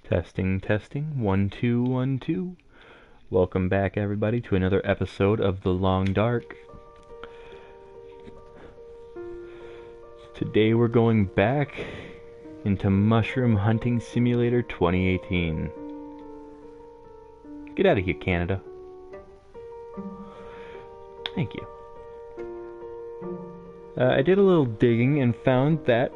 Testing, testing, 1 2 1 2. Welcome back, everybody, to another episode of The Long Dark. Today we're going back into Mushroom Hunting Simulator 2018. Get out of here, Canada. Thank you. I did a little digging and found that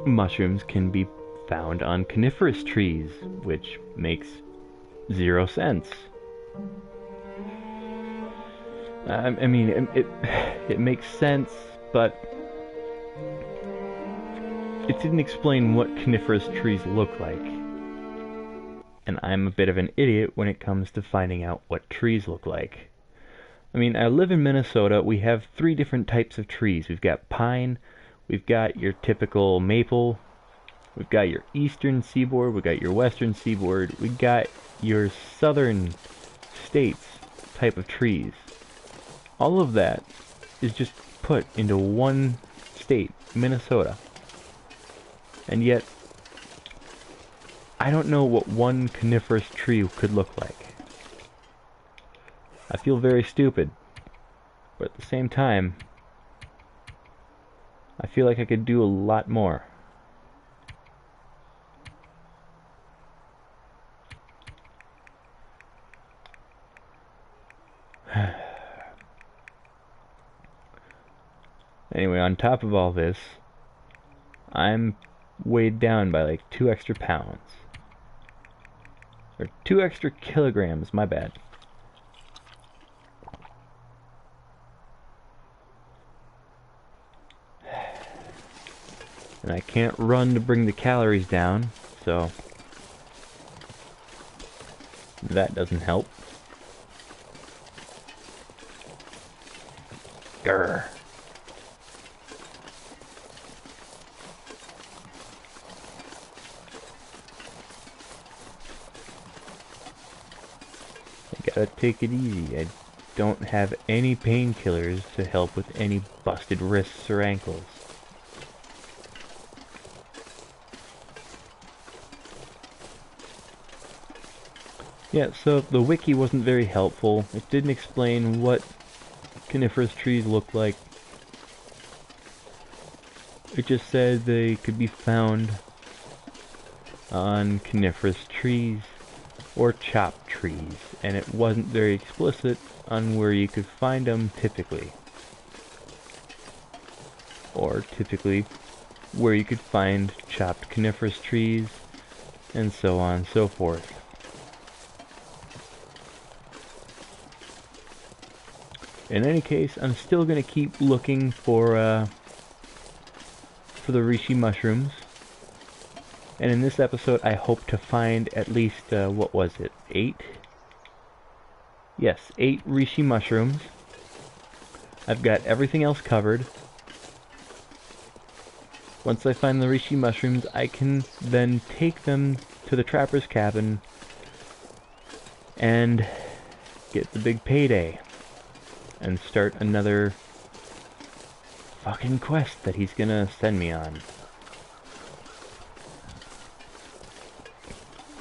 mushrooms can be found on coniferous trees, which makes zero sense. I mean, it makes sense, but it didn't explain what coniferous trees look like. And I'm a bit of an idiot when it comes to finding out what trees look like. I mean, I live in Minnesota. We have 3 different types of trees. We've got pine, we've got your typical maple, we've got your eastern seaboard, we've got your western seaboard, we got your southern states type of trees. All of that is just put into one state, Minnesota. And yet, I don't know what one coniferous tree could look like. I feel very stupid, but at the same time, I feel like I could do a lot more. Anyway, on top of all this, I'm weighed down by like 2 extra pounds. Or 2 extra kilograms, my bad. And I can't run to bring the calories down, so that doesn't help. Grr. I gotta take it easy. I don't have any painkillers to help with any busted wrists or ankles. Yeah, so the wiki wasn't very helpful. It didn't explain what coniferous trees look like. It just said they could be found on coniferous trees or chopped trees, and it wasn't very explicit on where you could find them typically. Or typically where you could find chopped coniferous trees, and so on and so forth. In any case, I'm still going to keep looking for the reishi mushrooms. And in this episode, I hope to find at least, what was it, 8? Yes, 8 reishi mushrooms. I've got everything else covered. Once I find the reishi mushrooms, I can then take them to the trapper's cabin and get the big payday. And start another fucking quest that he's gonna send me on.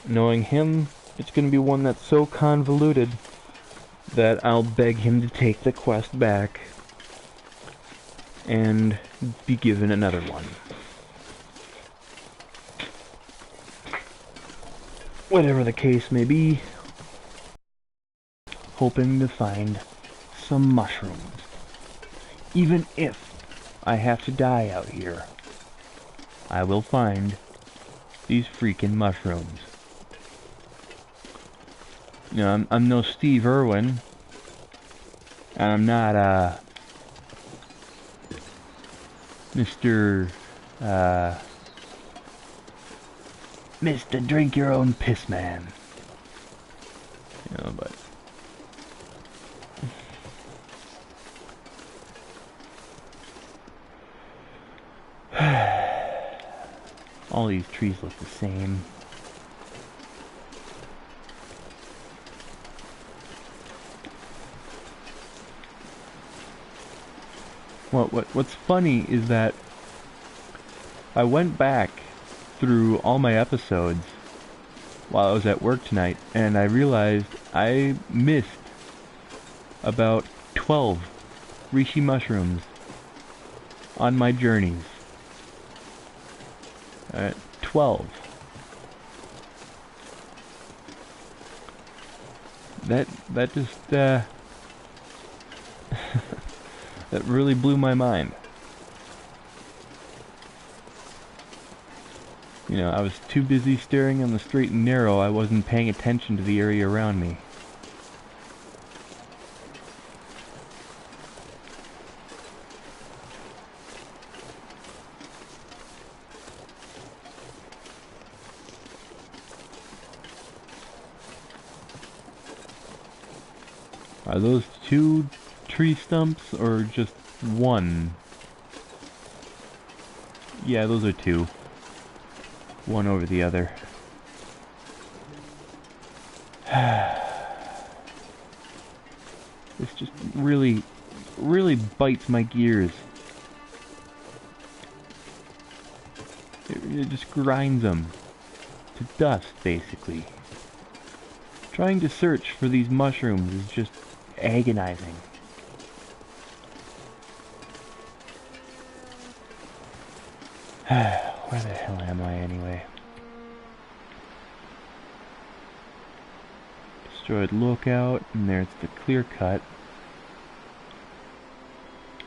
Knowing him, it's gonna be one that's so convoluted that I'll beg him to take the quest back and be given another one. Whatever the case may be, hoping to find some mushrooms. Even if I have to die out here, I will find these freaking mushrooms. You know, I'm no Steve Irwin, and I'm not Mr. Drink Your Own Piss Man. You know, but all these trees look the same. What's funny is that I went back through all my episodes while I was at work tonight, and I realized I missed about 12 reishi mushrooms on my journeys. 12. That just that really blew my mind. You know, I was too busy staring on the straight and narrow, I wasn't paying attention to the area around me. Are those 2 tree stumps or just 1? Yeah, those are 2. One over the other. This just really bites my gears. It just grinds them to dust, basically. Trying to search for these mushrooms is just agonizing. Where the hell am I anyway? Destroyed lookout, and there's the clear cut.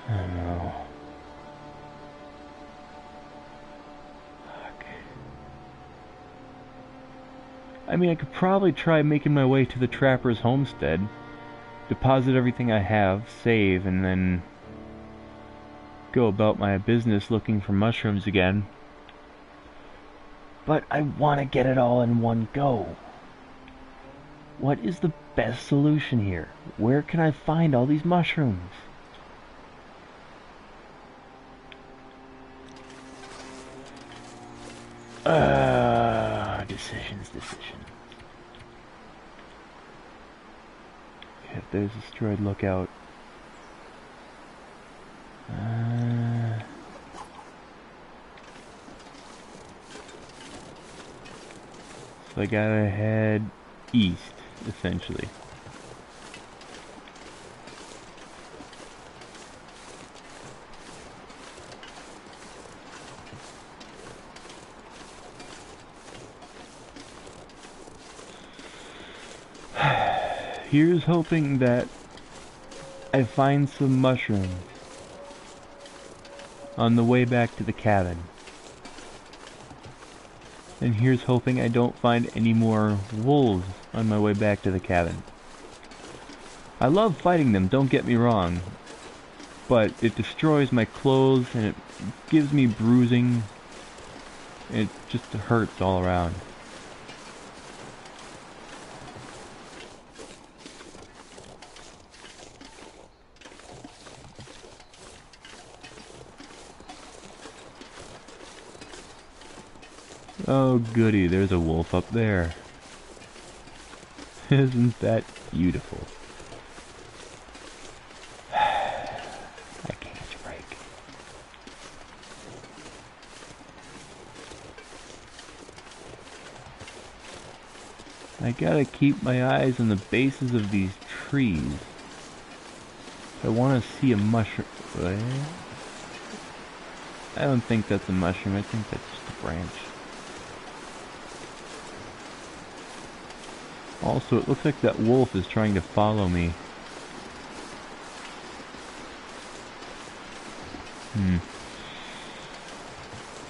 I don't know. Fuck. I mean, I could probably try making my way to the trapper's homestead, deposit everything I have, save, and then go about my business looking for mushrooms again. But I want to get it all in one go. What is the best solution here? Where can I find all these mushrooms? Decisions. If there's a destroyed lookout. So I gotta head east, essentially. Here's hoping that I find some mushrooms on the way back to the cabin. And here's hoping I don't find any more wolves on my way back to the cabin. I love fighting them, don't get me wrong, but it destroys my clothes and it gives me bruising. It just hurts all around. Oh goody, there's a wolf up there. Isn't that beautiful? I can't catch a break. I gotta keep my eyes on the bases of these trees. If I want to see a mushroom. I don't think that's a mushroom, I think that's just a branch. Also, it looks like that wolf is trying to follow me.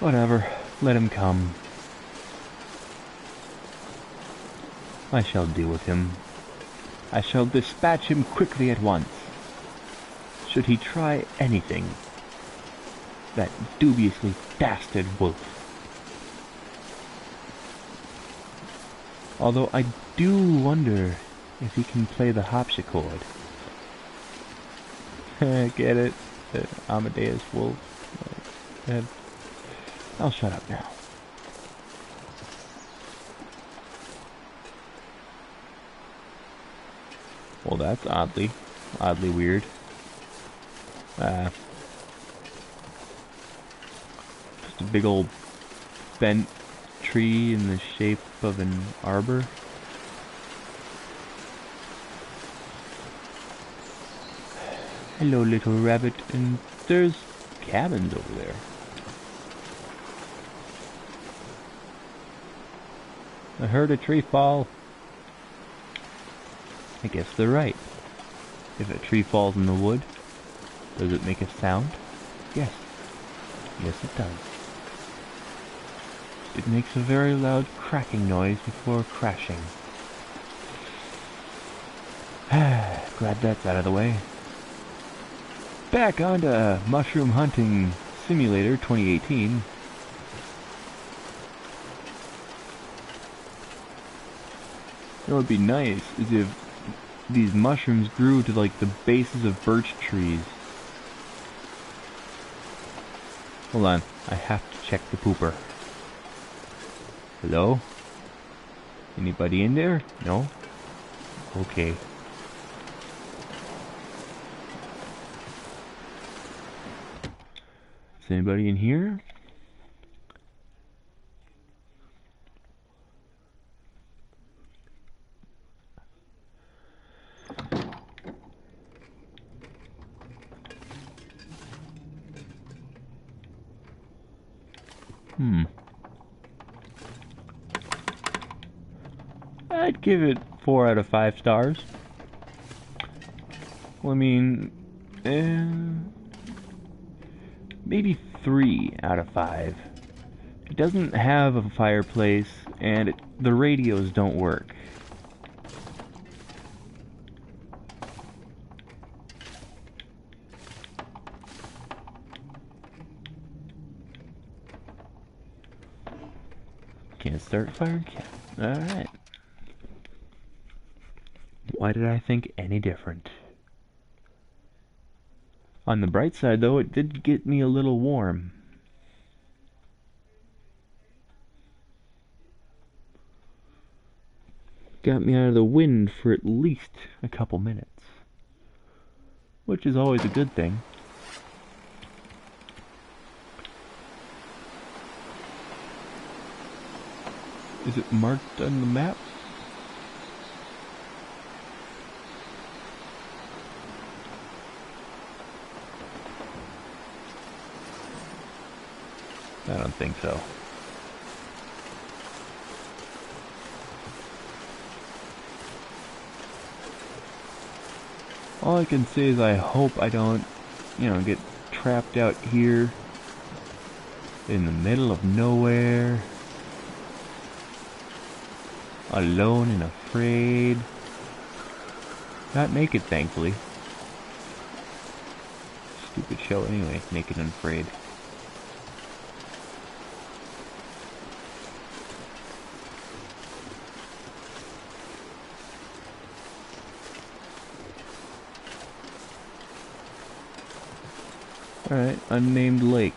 Whatever. Let him come. I shall deal with him. I shall dispatch him quickly at once. Should he try anything. That dubiously dastard wolf. Although I do wonder if he can play the harpsichord. Get it? The Amadeus Wolf. I'll shut up now. Well, that's oddly weird. Just a big old bent tree in the shape of an arbor. Hello, little rabbit, and there's cabins over there. I heard a tree fall. I guess they're right. If a tree falls in the wood, does it make a sound? Yes. Yes, it does. It makes a very loud cracking noise before crashing. Glad that's out of the way. Back onto Mushroom Hunting Simulator 2018. It would be nice is if these mushrooms grew to like the bases of birch trees. Hold on, I have to check the pooper. Hello? Anybody in there? No? Okay. Is anybody in here? I'd give it 4 out of 5 stars. Well, I mean, maybe 3 out of 5. It doesn't have a fireplace, and the radios don't work. Can't start fire? Alright. Why did I think any different? On the bright side, though, it did get me a little warm. Got me out of the wind for at least a couple minutes, which is always a good thing. Is it marked on the map? I don't think so. All I can say is I hope I don't, get trapped out here in the middle of nowhere, alone and afraid. Not naked, thankfully. Stupid show anyway, Naked and Afraid. Alright, unnamed lake.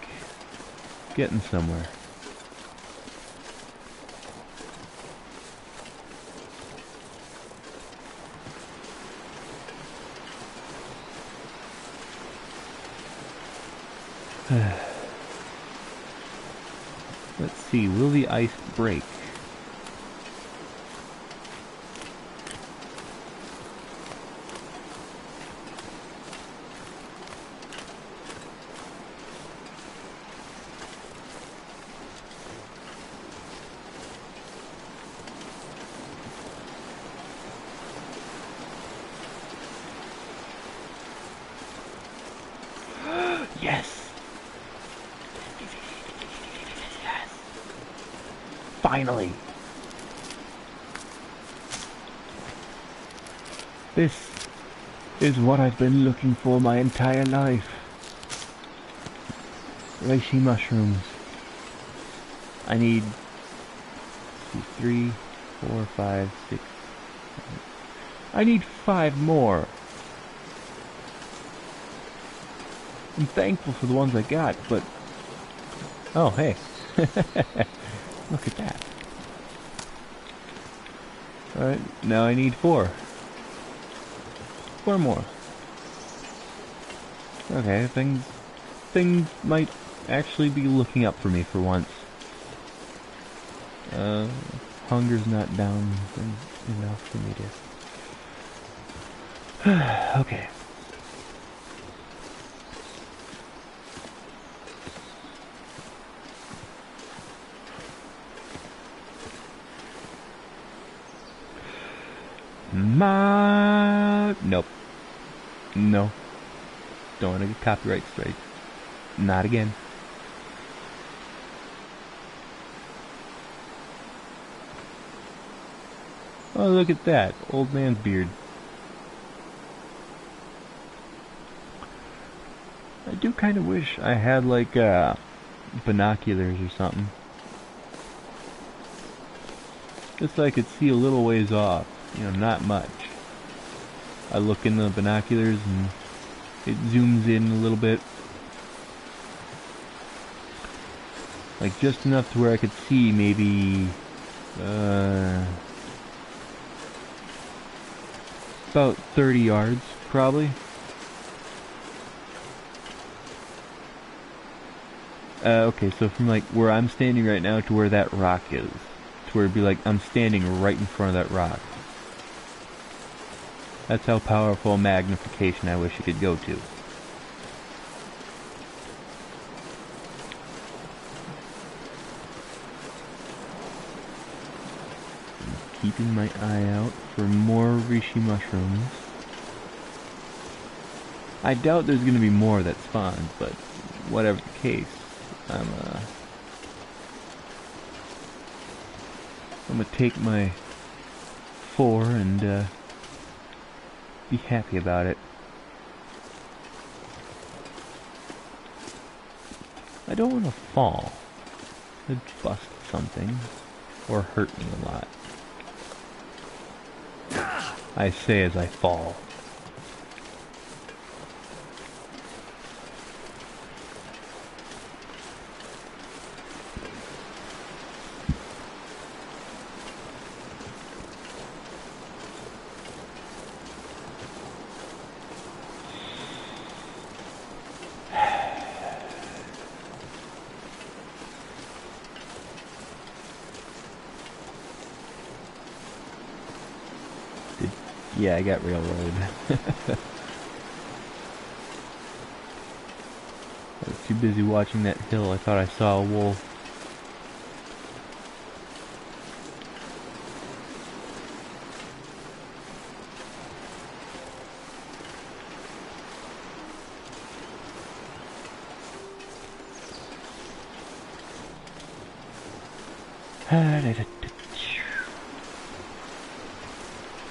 Getting somewhere. Let's see, will the ice break? Yes! Yes! Finally! This is what I've been looking for my entire life. Reishi mushrooms. I need 3, 4, 5, 6, 7. I need 5 more. I'm thankful for the ones I got, but... Oh, hey. Look at that. Alright, now I need 4. 4 more. Okay, things might actually be looking up for me for once. Hunger's not down enough for me to... Okay. Nope. No. Don't want to get copyright strike. Not again. Oh, look at that. Old man's beard. I do kind of wish I had, like, binoculars or something. Just so I could see a little ways off. You know, not much. I look in the binoculars and it zooms in a little bit. Like, just enough to where I could see maybe... about 30 yards, probably. Okay, so from like where I'm standing right now to where that rock is, to where it'd be like I'm standing right in front of that rock. That's how powerful magnification I wish it could go to. Keeping my eye out for more reishi mushrooms. I doubt there's gonna be more that spawn, but whatever the case, I'm gonna take my 4 and be happy about it. I don't want to fall. I'd bust something or hurt me a lot. I say as I fall. Yeah, I got railroaded. I was too busy watching that hill, I thought I saw a wolf.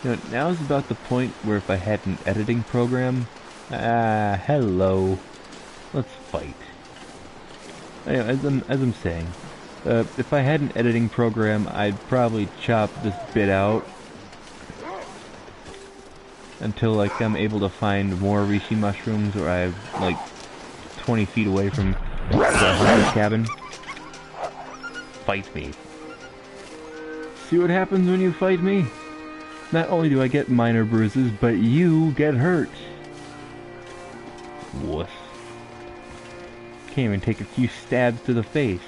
You know, now is about the point where if I had an editing program... hello. Let's fight. Anyway, as I'm saying, if I had an editing program, I'd probably chop this bit out until, like, I'm able to find more reishi mushrooms, or I'm, like, 20 feet away from the hunter's cabin. Fight me. See what happens when you fight me? Not only do I get minor bruises, but you get hurt. Wuss. Can't even take a few stabs to the face.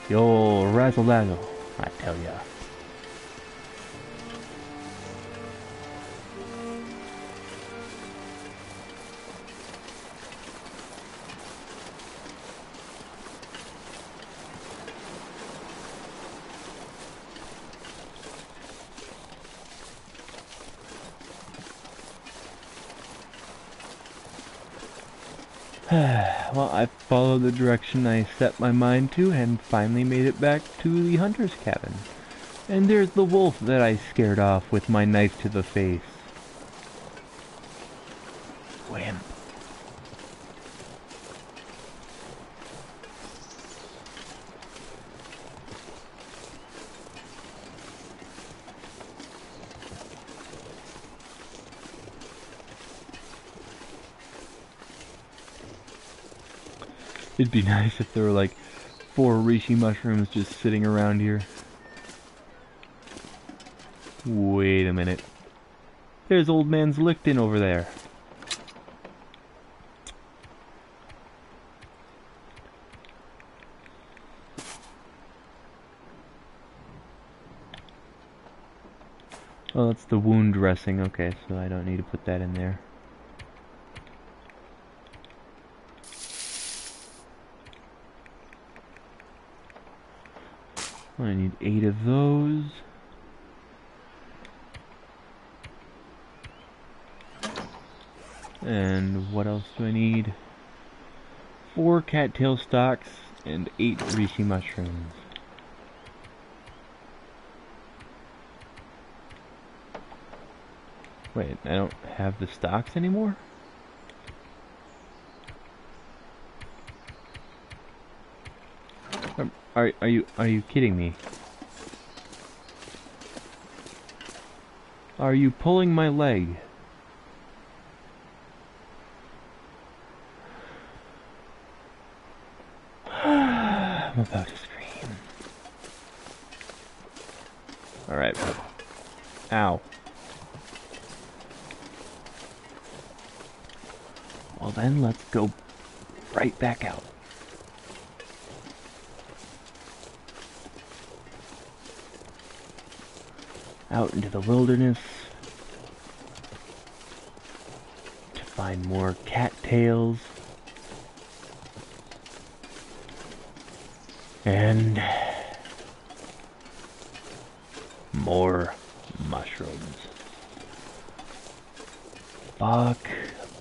Yo, razzle dazzle, I tell ya. Well, I followed the direction I set my mind to and finally made it back to the hunter's cabin. And there's the wolf that I scared off with my knife to the face. Wham. It'd be nice if there were like 4 reishi mushrooms just sitting around here. Wait a minute. There's Old Man's Licton over there. Oh, that's the wound dressing. Okay, so I don't need to put that in there. I need 8 of those. And what else do I need? 4 cattail stalks and 8 reishi mushrooms. Wait, I don't have the stalks anymore? Are you kidding me? Are you pulling my leg? I'm about to scream. Alright. Ow. Well then, let's go right back out. Out into the wilderness to find more cattails and more mushrooms. Fuck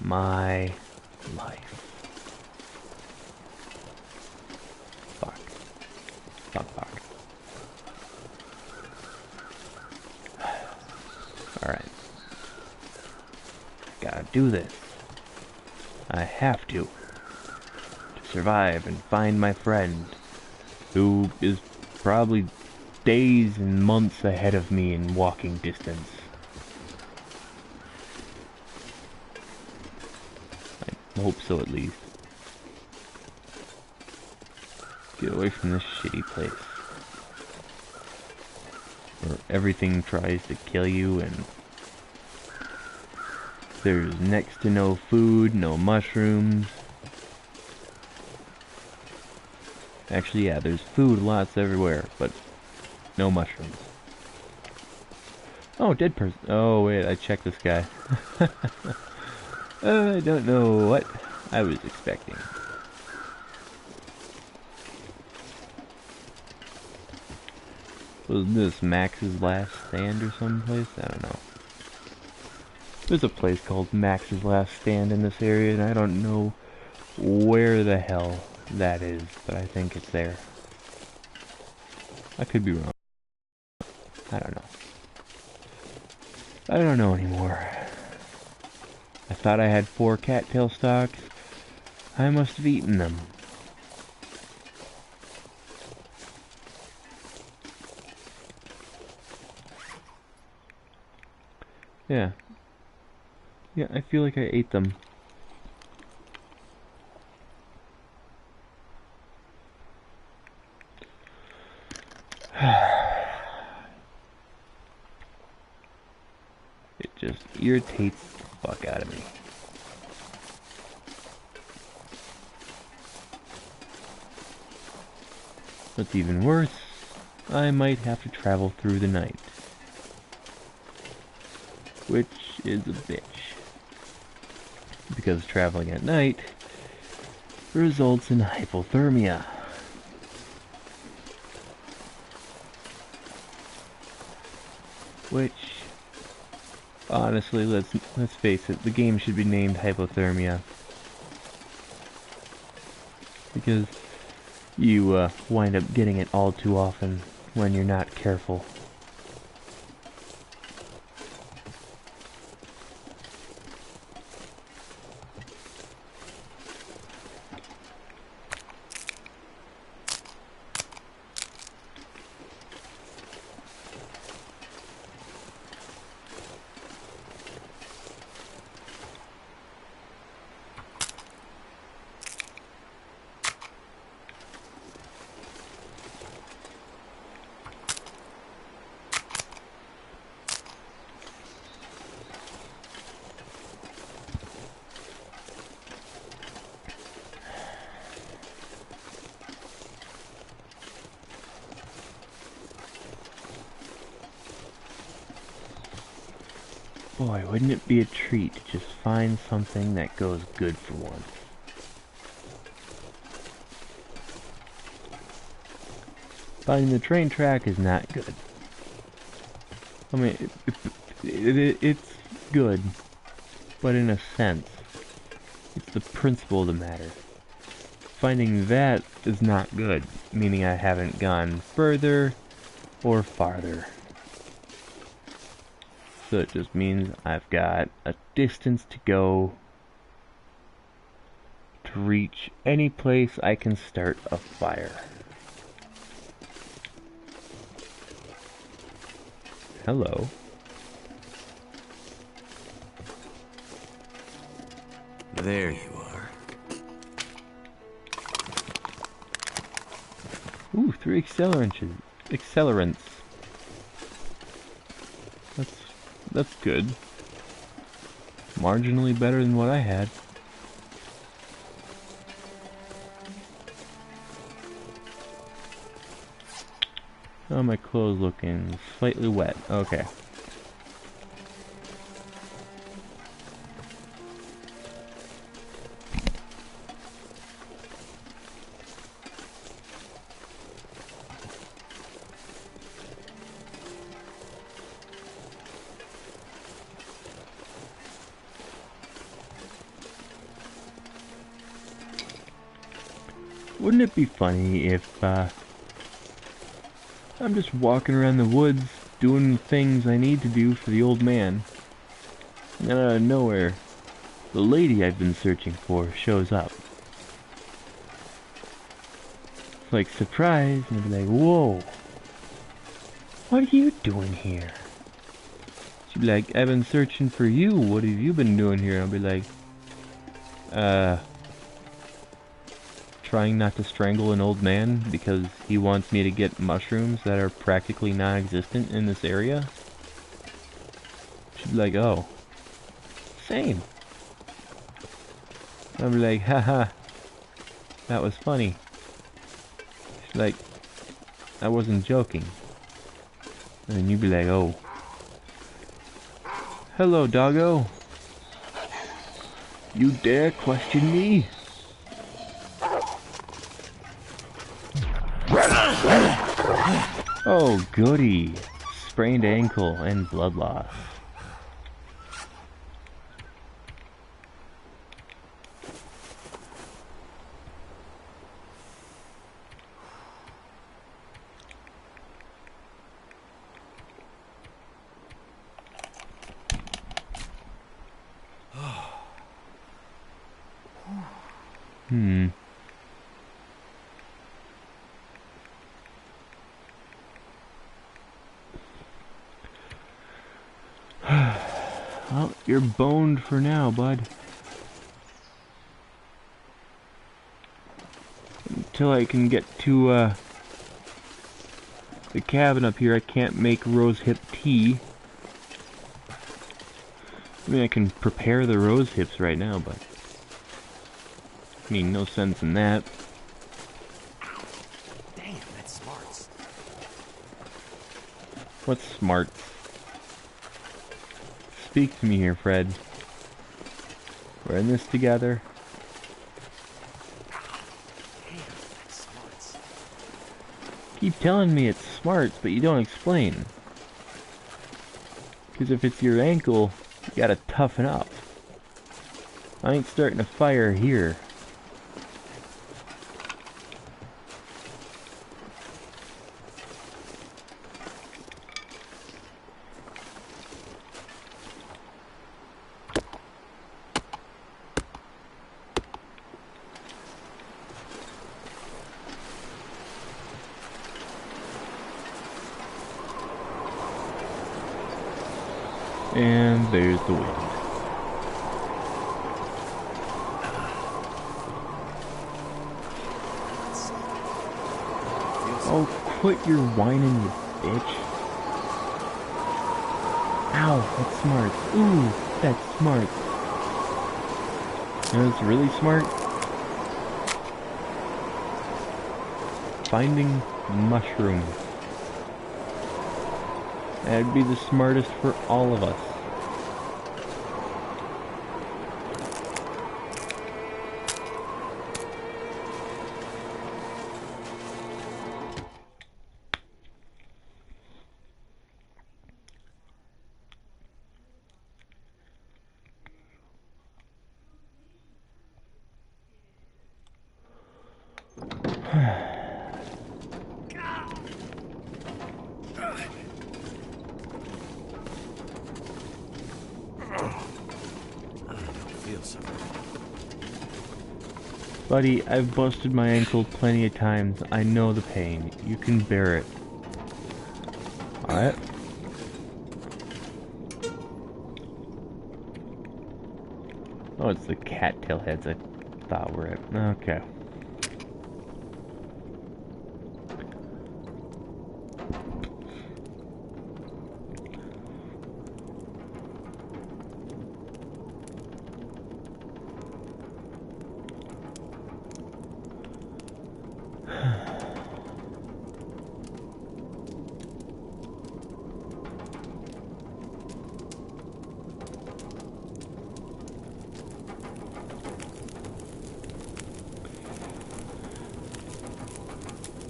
my life. Fuck. Fuck, fuck. Alright. Gotta do this. I have to survive and find my friend, who is probably days and months ahead of me in walking distance. I hope so, at least. Get away from this shitty place, where everything tries to kill you and there's next to no food, no mushrooms. Actually, yeah, there's food lots everywhere, but no mushrooms. Oh, dead person. Oh, wait, I checked this guy. I don't know what I was expecting. Was this Max's Last Stand or someplace? I don't know. There's a place called Max's Last Stand in this area, and I don't know where the hell that is, but I think it's there. I could be wrong. I don't know. I don't know anymore. I thought I had 4 cattail stalks. I must have eaten them. Yeah. Yeah, I feel like I ate them. It just irritates the fuck out of me. What's even worse, I might have to travel through the night. Which is a bitch. Because traveling at night results in hypothermia. Which, honestly, let's face it, the game should be named Hypothermia. Because you wind up getting it all too often when you're not careful. Boy, wouldn't it be a treat to just find something that goes good for once. Finding the train track is not good. I mean, it's good, but in a sense, it's the principle of the matter. Finding that is not good, meaning I haven't gone further or farther. So it just means I've got a distance to go to reach any place I can start a fire. Hello. There you are. Ooh, 3 accelerants. That's good. Marginally better than what I had. How are my clothes looking? Slightly wet. Okay. Wouldn't it be funny if, I'm just walking around the woods doing things I need to do for the old man, and out of nowhere, the lady I've been searching for shows up. It's like, surprise, and I'd be like, whoa, what are you doing here? She'd be like, I've been searching for you, what have you been doing here? And I'll be like, trying not to strangle an old man because he wants me to get mushrooms that are practically non-existent in this area. She'd be like, oh, same. I'd be like, haha, that was funny. She'd be like, I wasn't joking. And then you'd be like, oh, hello, doggo. You dare question me? Oh, goody. Sprained ankle and blood loss. Well, you're boned for now, bud. Until I can get to, the cabin up here, I can't make rose hip tea. I mean, I can prepare the rose hips right now, but I mean, no sense in that. Damn, that's smarts. What's smart? Speak to me here, Fred. We're in this together. Damn, that's smarts. Keep telling me it's smarts, but you don't explain. Because if it's your ankle, you gotta toughen up. I ain't starting a fire here. And there's the wind. Oh, quit your whining, you bitch. Ow, that's smart. Ooh, that's smart. You know what's really smart? Finding mushrooms. That'd be the smartest for all of us. Buddy, I've busted my ankle plenty of times. I know the pain. You can bear it. Alright? Oh, it's the cattail heads I thought were it. Okay.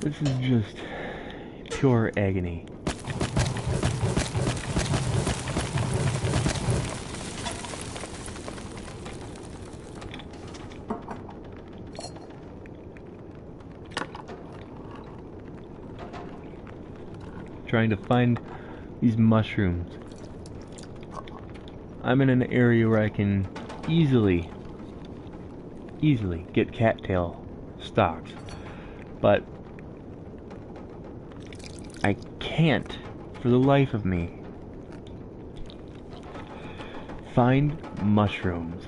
This is just pure agony. Trying to find these mushrooms. I'm in an area where I can easily get cattail stalks, but I can't, for the life of me, find mushrooms.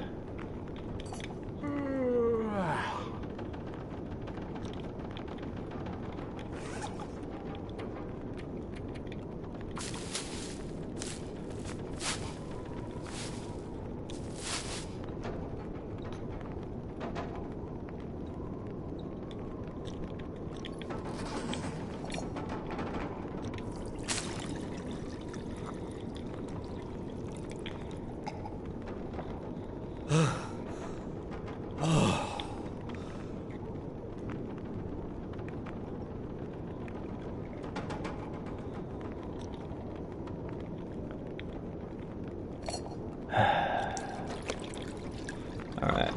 Alright.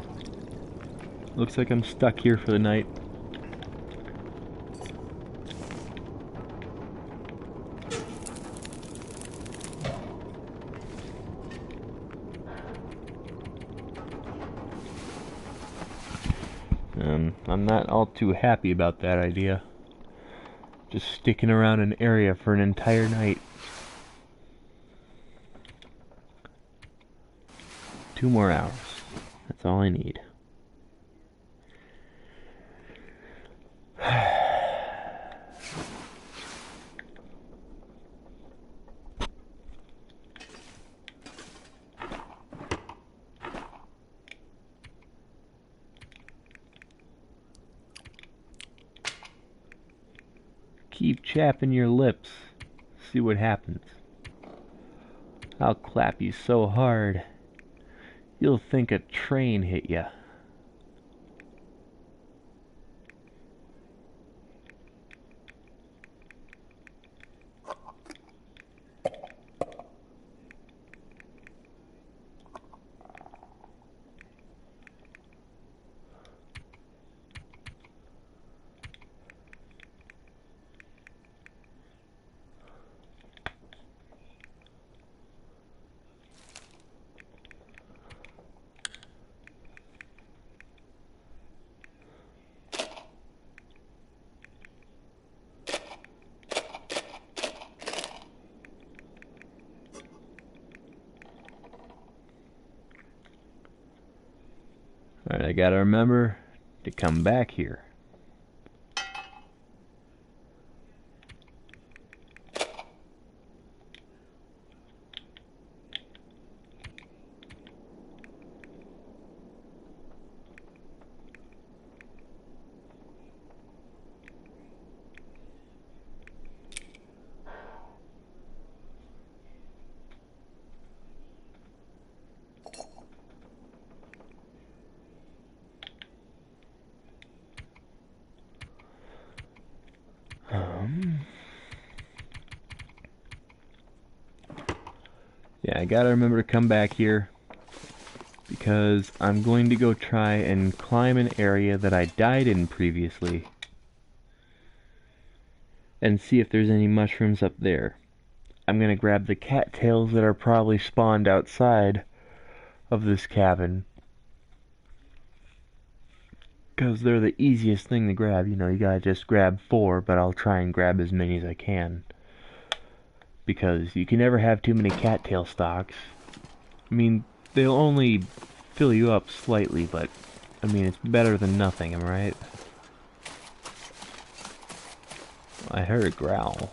Looks like I'm stuck here for the night. I'm not all too happy about that idea. Just sticking around an area for an entire night. 2 more hours. That's all I need. Keep chapping your lips. See what happens. I'll clap you so hard, you'll think a train hit ya. Alright, I gotta remember to come back here. Yeah, I gotta remember to come back here because I'm going to go try and climb an area that I died in previously and see if there's any mushrooms up there. I'm gonna grab the cattails that are probably spawned outside of this cabin, because they're the easiest thing to grab. You know, you gotta just grab 4, but I'll try and grab as many as I can. Because you can never have too many cattail stalks. I mean, they'll only fill you up slightly, but, I mean, it's better than nothing, am I right? I heard a growl.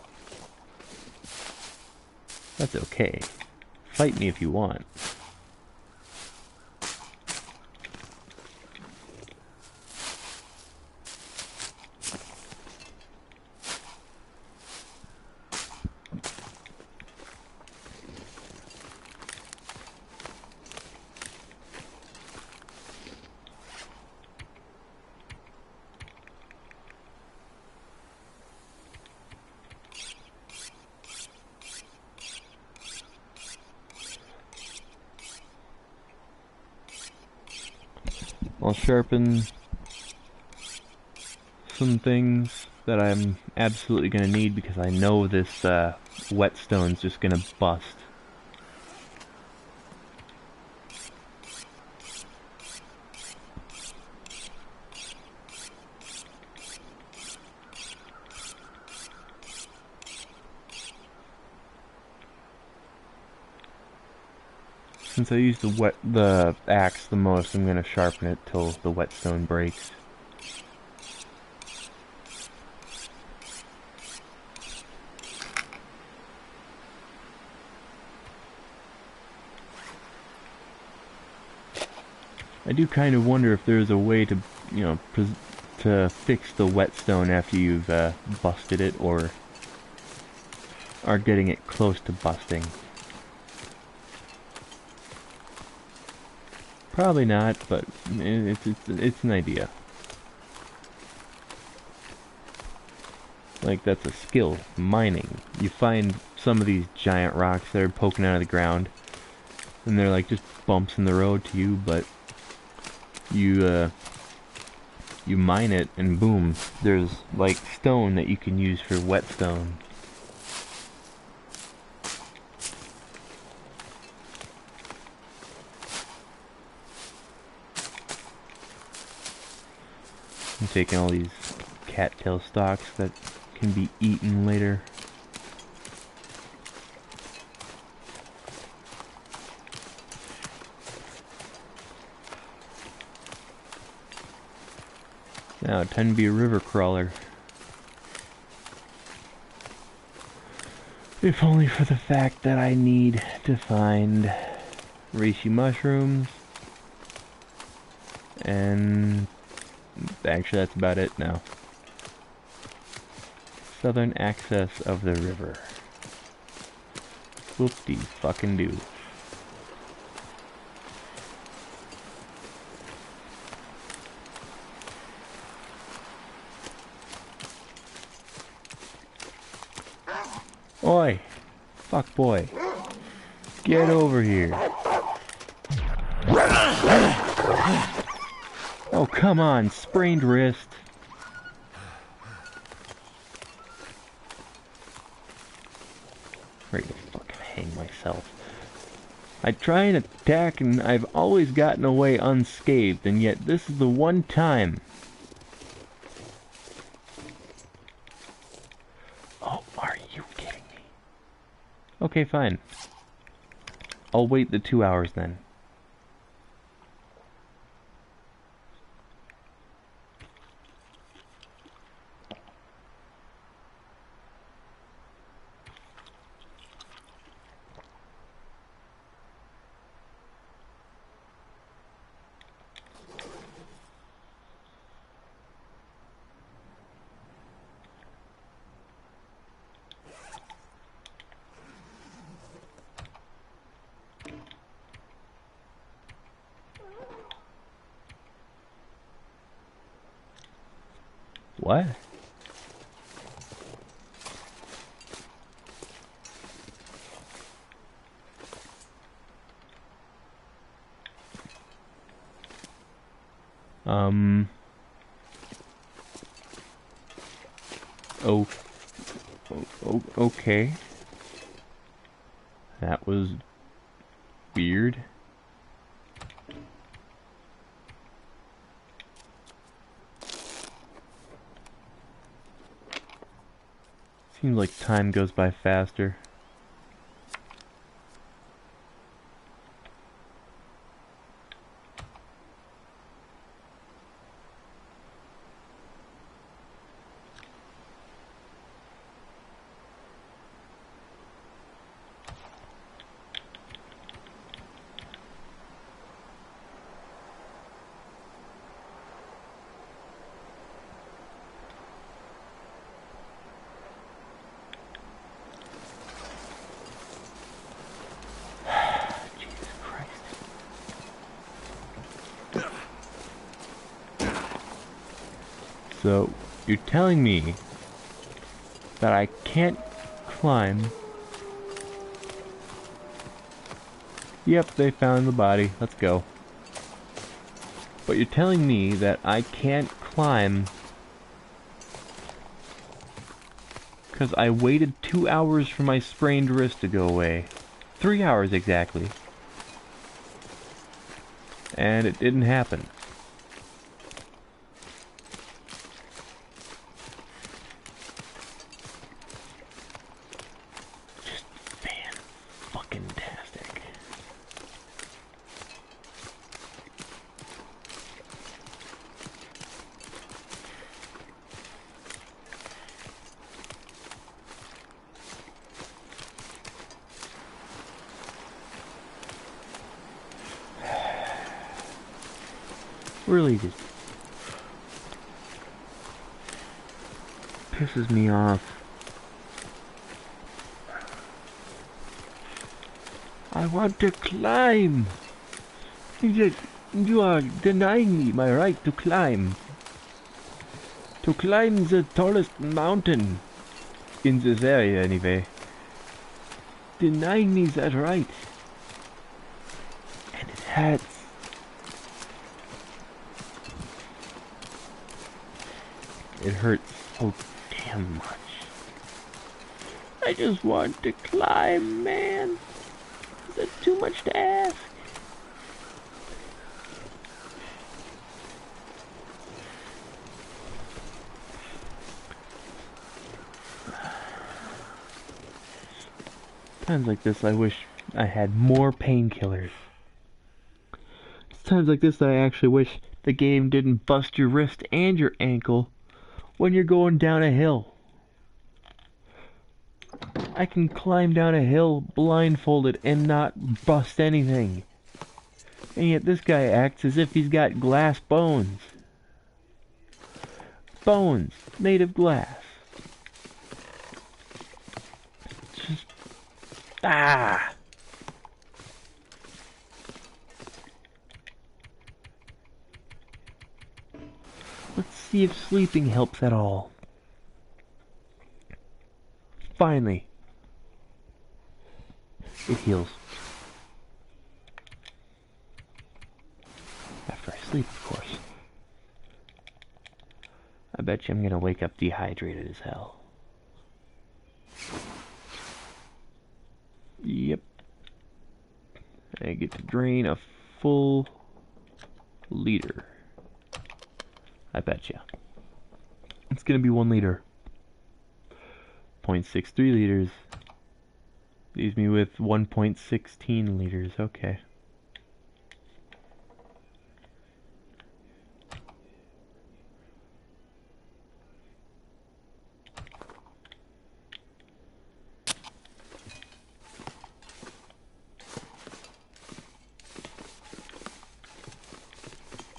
That's okay. Fight me if you want. I'll sharpen some things that I'm absolutely going to need because I know this whetstone's just going to bust. Since I use the axe the most, I'm going to sharpen it till the whetstone breaks. I do kind of wonder if there's a way to, you know, to fix the whetstone after you've busted it, or are getting it close to busting. Probably not, but it's an idea. Like, that's a skill, mining. You find some of these giant rocks that are poking out of the ground, and they're like just bumps in the road to you, but you mine it, and boom, there's like stone that you can use for whetstone. I'm taking all these cattail stalks that can be eaten later. Now, time to be a river crawler. If only for the fact that I need to find reishi mushrooms. And actually, that's about it now. Southern access of the river. Whoop-de-fucking-do. Oi! Fuck boy. Get over here. Oh, come on. Sprained wrist. Ready to fucking hang myself. I try and attack and I've always gotten away unscathed, and yet this is the one time. Oh, are you kidding me? Okay, fine. I'll wait the 2 hours then. What? Okay. That was weird. Seems like time goes by faster. So, you're telling me that I can't climb? Yep, they found the body. Let's go. But you're telling me that I can't climb because I waited 2 hours for my sprained wrist to go away. 3 hours exactly. And it didn't happen. Fucking-tastic. Really just pisses me off. I want to climb. You are denying me my right to climb. To climb the tallest mountain in this area, anyway. Denying me that right. And it hurts. It hurts so damn much. I just want to climb, man. Is that too much to ask? Times like this, I wish I had more painkillers. It's times like this that I actually wish the game didn't bust your wrist and your ankle when you're going down a hill. I can climb down a hill blindfolded and not bust anything. And yet this guy acts as if he's got glass bones. Bones made of glass. Just... ah! Let's see if sleeping helps at all. Finally. It heals. After I sleep, of course. I bet you I'm gonna wake up dehydrated as hell. Yep. I get to drain a full liter. I bet you. It's gonna be 1 liter. 0.63 liters. Leaves me with 1.16 liters. Okay.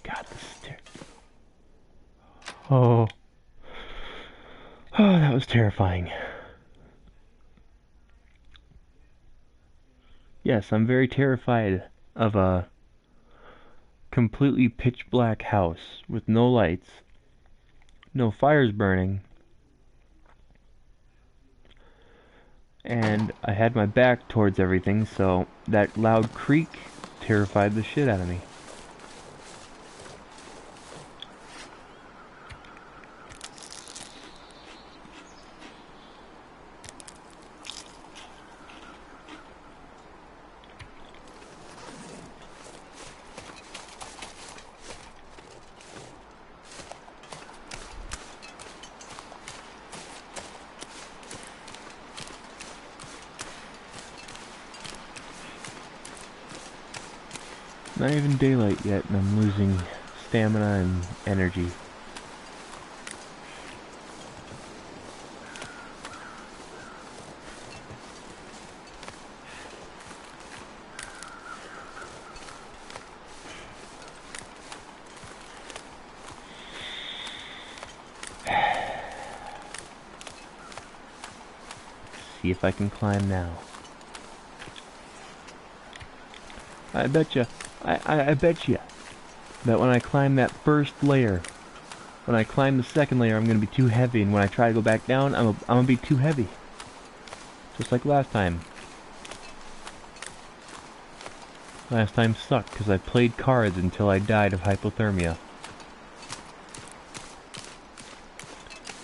God, this is terrible. Oh. Oh, that was terrifying. Yes, I'm very terrified of a completely pitch black house with no lights, no fires burning, and I had my back towards everything, so that loud creak terrified the shit out of me. Not even daylight yet, and I'm losing stamina and energy. See if I can climb now. I betcha, I betcha that when I climb that first layer, when I climb the second layer, I'm gonna be too heavy, and when I try to go back down, I'm gonna be too heavy. Just like last time. Last time sucked because I played cards until I died of hypothermia.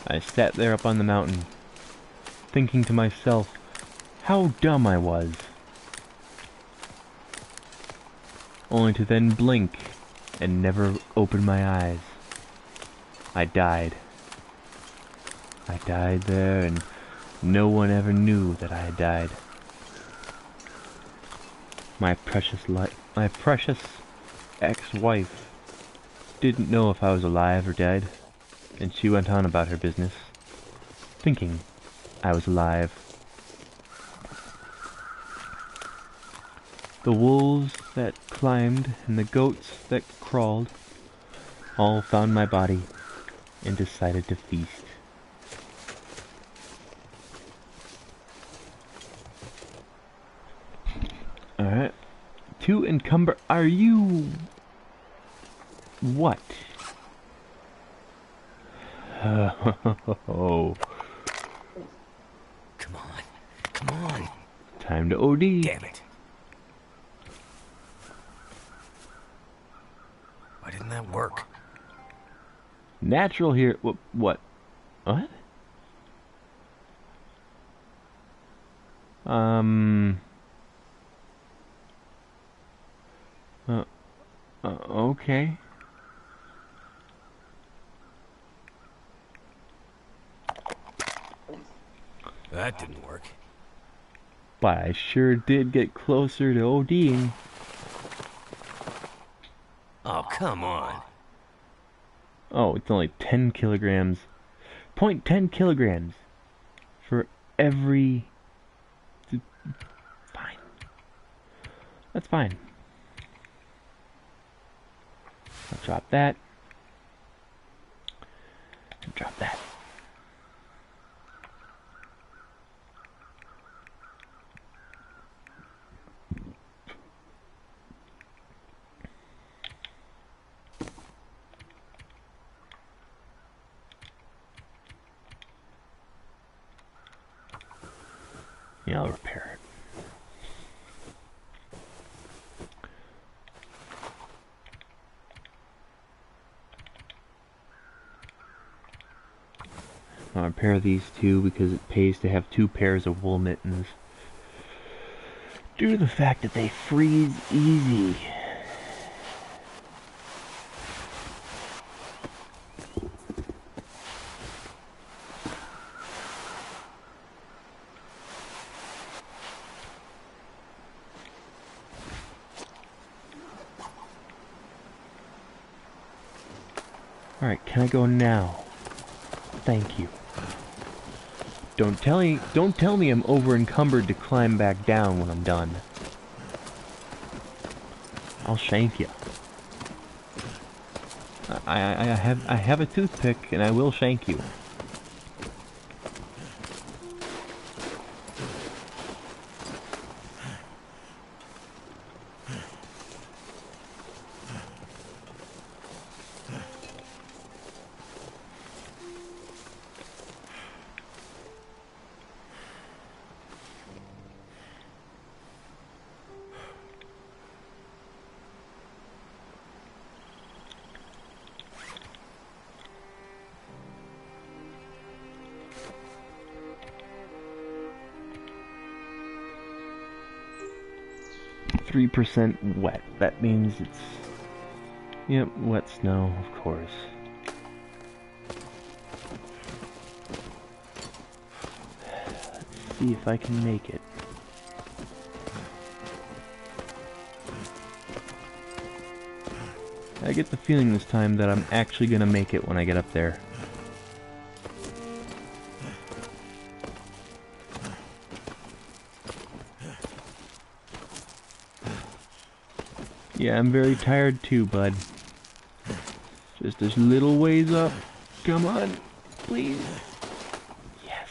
I sat there up on the mountain, thinking to myself, how dumb I was. Only to then blink and never open my eyes. I died. I died there, and no one ever knew that I had died. My precious ex-wife didn't know if I was alive or dead, and she went on about her business, thinking I was alive. The wolves that climbed and the goats that crawled all found my body and decided to feast. Alright. To encumber... Are you... What? Oh. Come on. Come on. Time to OD. Damn it. Why didn't that work? Natural here... What? What? Okay. That didn't work. But I sure did get closer to ODing. Oh, come on. Oh, it's only 10 kilograms. 0.10 kilograms for every... Fine. That's fine. I'll drop that. And drop that. Yeah, I'll repair it. I'll repair these two because it pays to have 2 pairs of wool mittens. Due to the fact that they freeze easy. Alright, can I go now? Thank you. Don't tell me I'm over encumbered to climb back down when I'm done. I'll shank you. I have a toothpick and I will shank you. %, wet. That means it's... Yep, wet snow, of course. Let's see if I can make it. I get the feeling this time that I'm actually gonna make it when I get up there. Yeah, I'm very tired too, bud. Just this little ways up. Come on, please. Yes.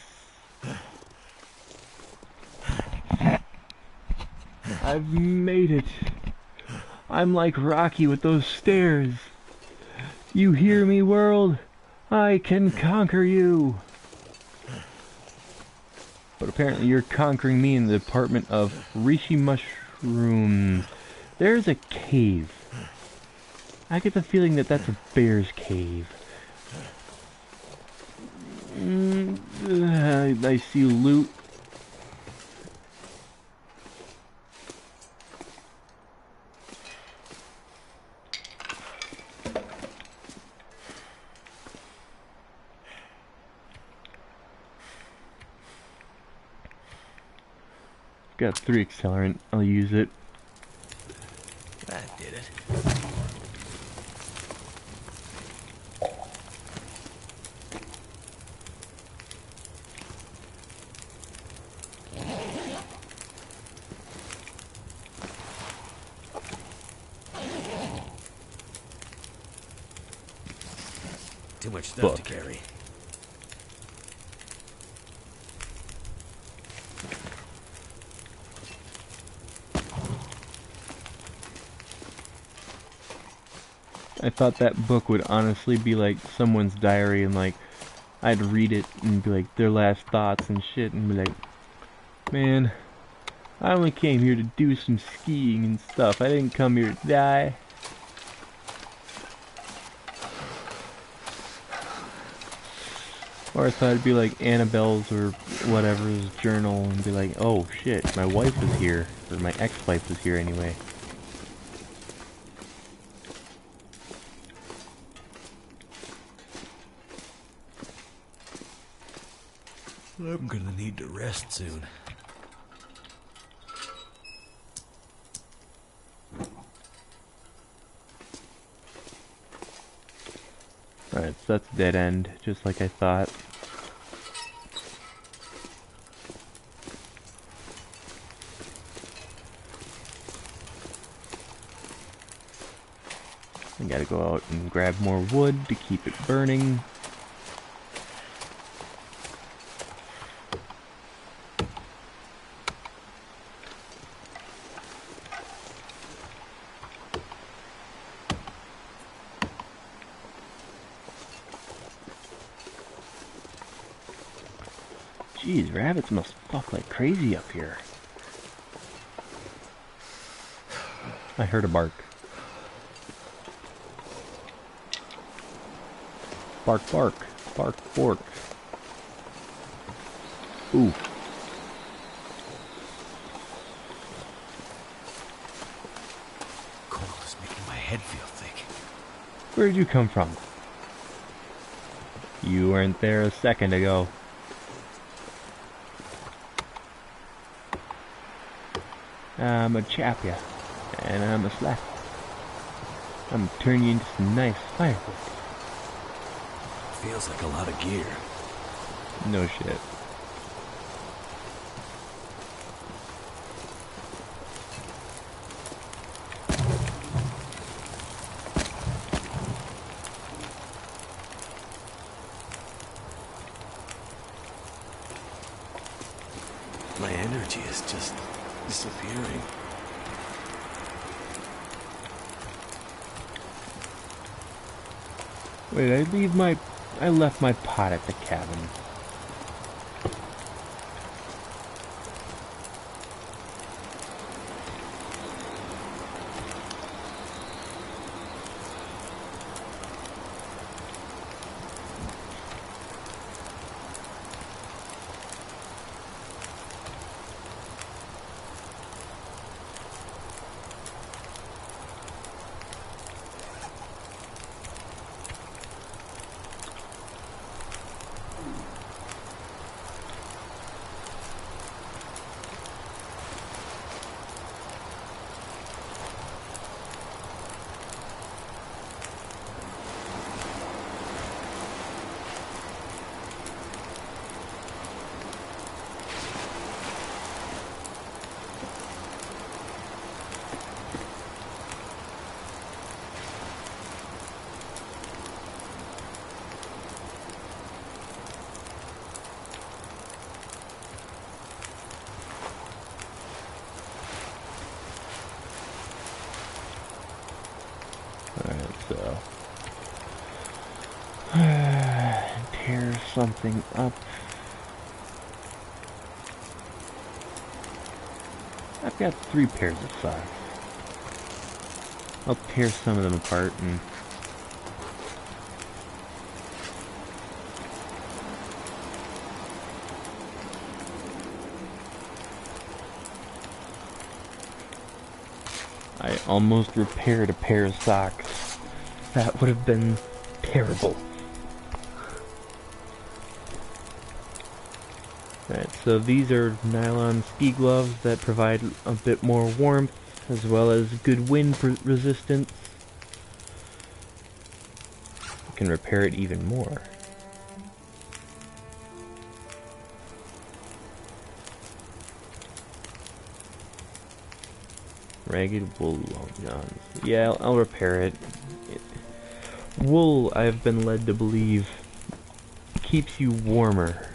I've made it. I'm like Rocky with those stairs. You hear me, world? I can conquer you. But apparently you're conquering me in the department of Reishi mushrooms. There's a cave. I get the feeling that that's a bear's cave. I see loot. Got 3 accelerant. I'll use it. That did it. Too much stuff Book. to carry. I thought that book would honestly be like someone's diary, and like I'd read it and be like their last thoughts and shit, and be like, man, I only came here to do some skiing and stuff. I didn't come here to die. Or I thought it'd be like Annabelle's or whatever's journal and be like, oh shit, my wife is here. Or my ex-wife is here anyway. I'm gonna need to rest soon. Alright, so that's dead end, just like I thought. I gotta go out and grab more wood to keep it burning. Jeez, rabbits must fuck like crazy up here. I heard a bark. Bark, bark. Bark, fork. Ooh. Cold is making my head feel thick. Where did you come from? You weren't there a second ago. I'm a chap ya, and I'm a slap. I'm gonna turn you into some nice firewood. Feels like a lot of gear. No shit. My energy is just disappearing. Wait, I left my pot at the cabin. so. Tear something up. I've got 3 pairs of socks. I'll tear some of them apart and I almost repaired a pair of socks. That would have been terrible. Alright, so these are nylon ski gloves that provide a bit more warmth as well as good wind resistance. You can repair it even more. Ragged wool long johns. Yeah, I'll repair it. Wool, I've been led to believe, keeps you warmer.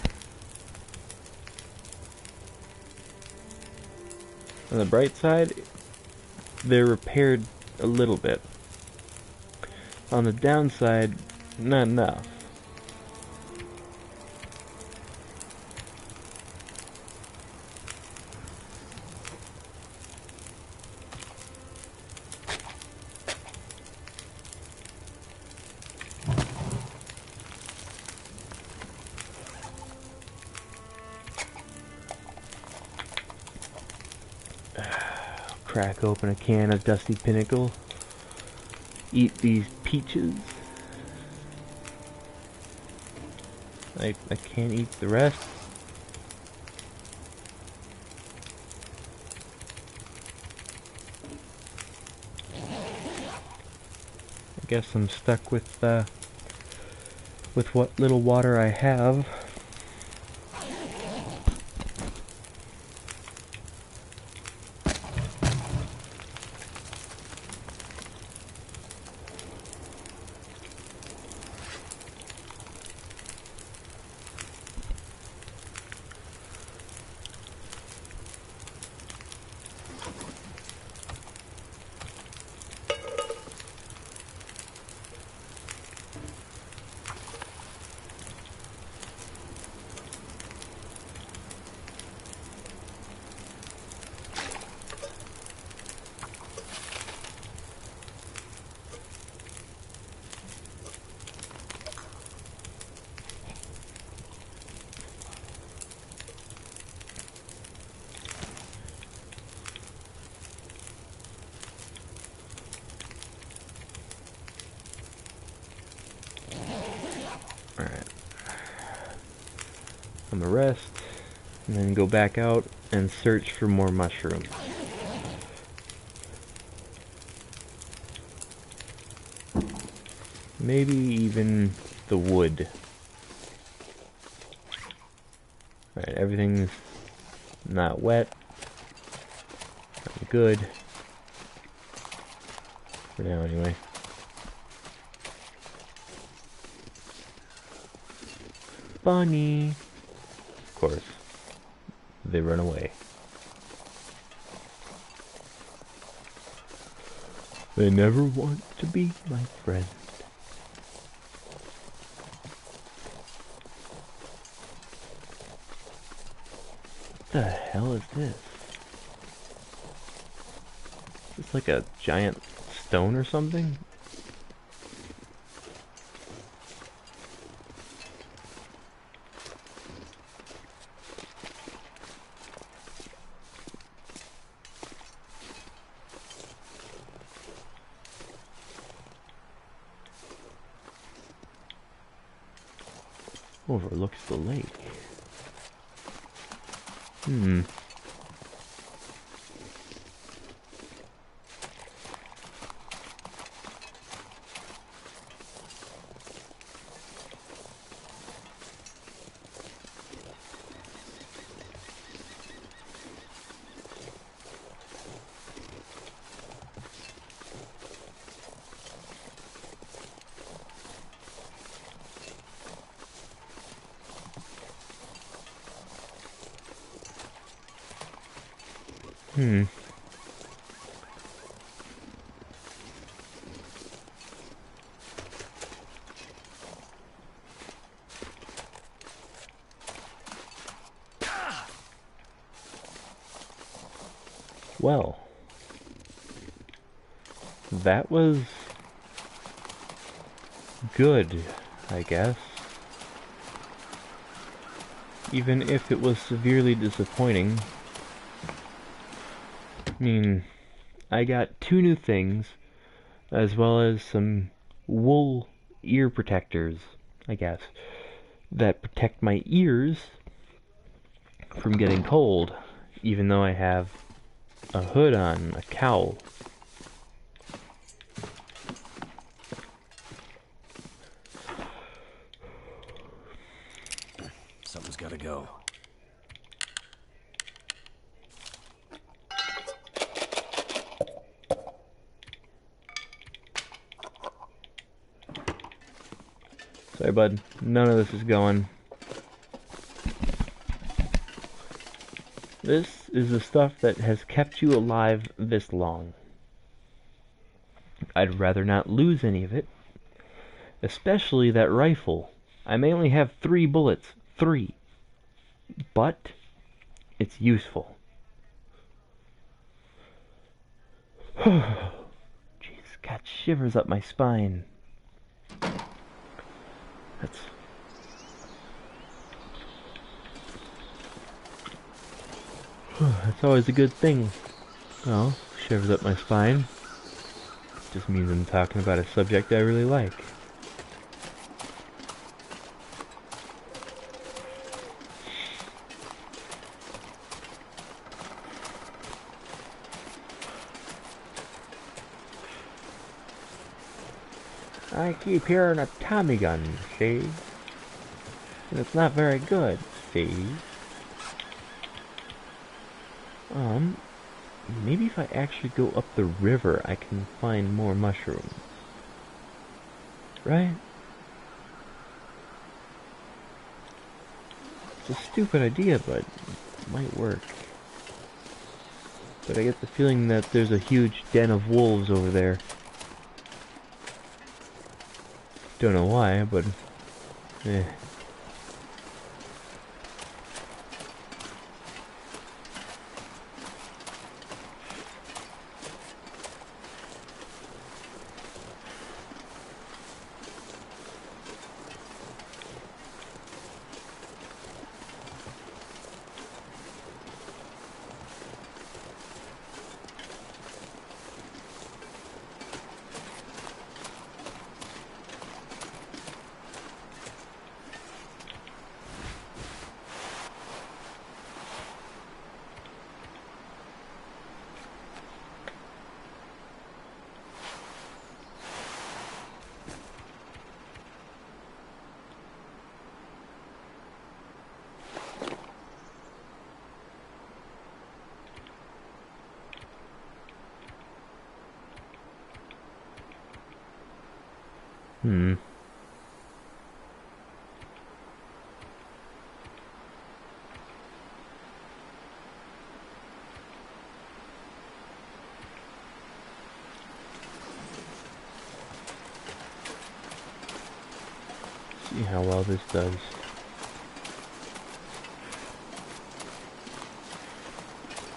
On the bright side, they're repaired a little bit. On the downside, not enough. Crack open a can of Dusty Pinnacle. Eat these peaches. I can't eat the rest. I guess I'm stuck with what little water I have. Alright. I'm gonna rest, and then go back out and search for more mushrooms. Maybe even the wood. Alright, everything's not wet. I'm good. For now, anyway. Bunny! Of course. They run away. They never want to be my friend. What the hell is this? Is this like a giant stone or something? Overlooks the lake. Well, that was good, I guess. Even if it was severely disappointing. I mean, I got 2 new things, as well as some wool ear protectors, I guess, that protect my ears from getting cold, even though I have a hood on, a cowl. Something's gotta go. Sorry, bud. None of this is going. This is the stuff that has kept you alive this long. I'd rather not lose any of it. Especially that rifle. I may only have 3 bullets. 3. But it's useful. Jeez, got shivers up my spine. That's always a good thing. Well, shivers up my spine. Just means I'm talking about a subject I really like. I keep hearing a Tommy gun, see? And it's not very good, see? Maybe if I actually go up the river, I can find more mushrooms. Right? It's a stupid idea, but it might work. But I get the feeling that there's a huge den of wolves over there. Don't know why, but... eh. See how well this does.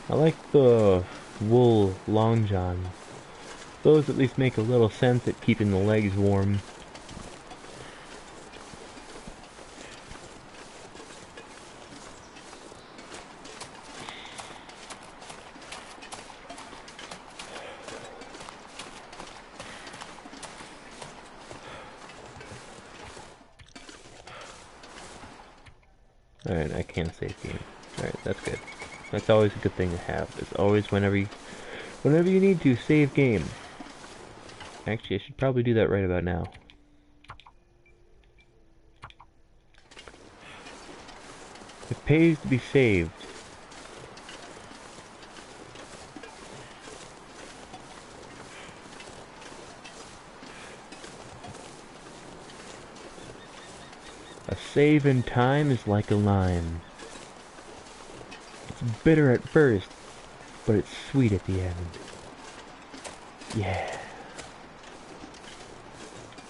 I like the wool long johns. Those at least make a little sense at keeping the legs warm. Alright, I can't save game. Alright, that's good. That's always a good thing to have. It's always whenever you need to, save game. Actually, I should probably do that right about now. It pays to be saved. A save in time is like a lime. It's bitter at first, but it's sweet at the end. Yeah.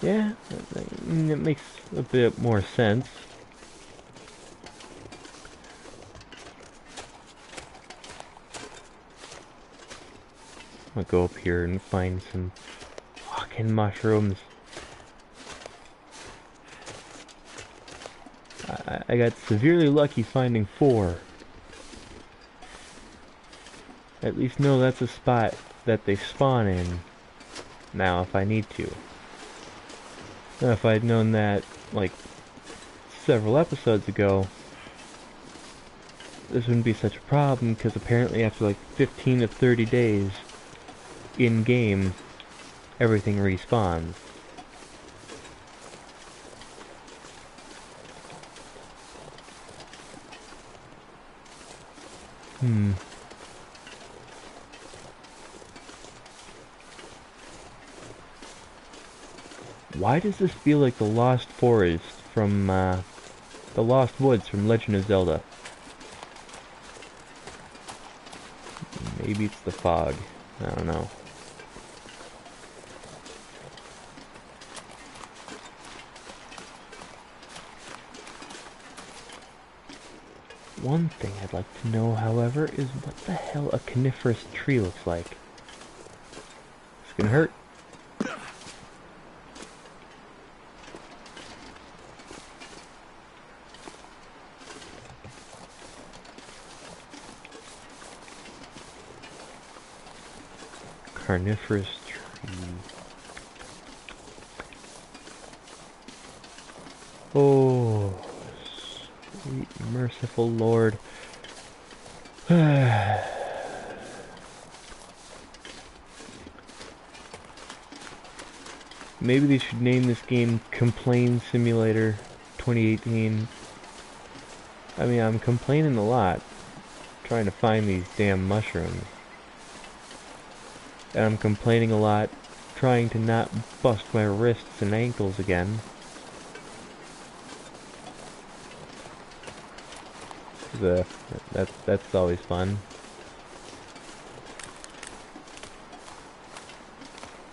Yeah, it makes a bit more sense. I'm gonna go up here and find some fucking mushrooms. I got severely lucky finding 4. At least know that's a spot that they spawn in now if I need to. Now, if I'd known that, like, several episodes ago, this wouldn't be such a problem, because apparently after like 15 to 30 days in-game, everything respawns. Why does this feel like the Lost Forest from, the Lost Woods from Legend of Zelda? Maybe it's the fog. I don't know. One thing I'd like to know, however, is what the hell a coniferous tree looks like. It's gonna hurt. Carnivorous tree. Oh, sweet merciful Lord. Maybe they should name this game Complain Simulator 2018. I mean, I'm complaining a lot trying to find these damn mushrooms. And I'm complaining a lot trying to not bust my wrists and ankles again. That's always fun.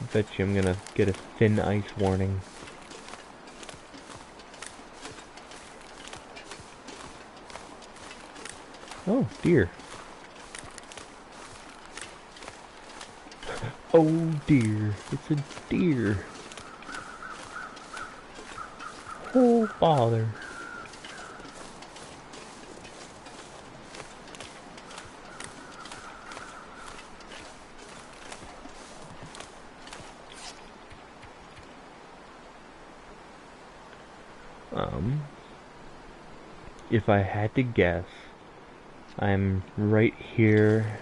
I bet you I'm gonna get a thin ice warning. Oh, dear. Oh dear, it's a deer. Oh bother. If I had to guess, I'm right here.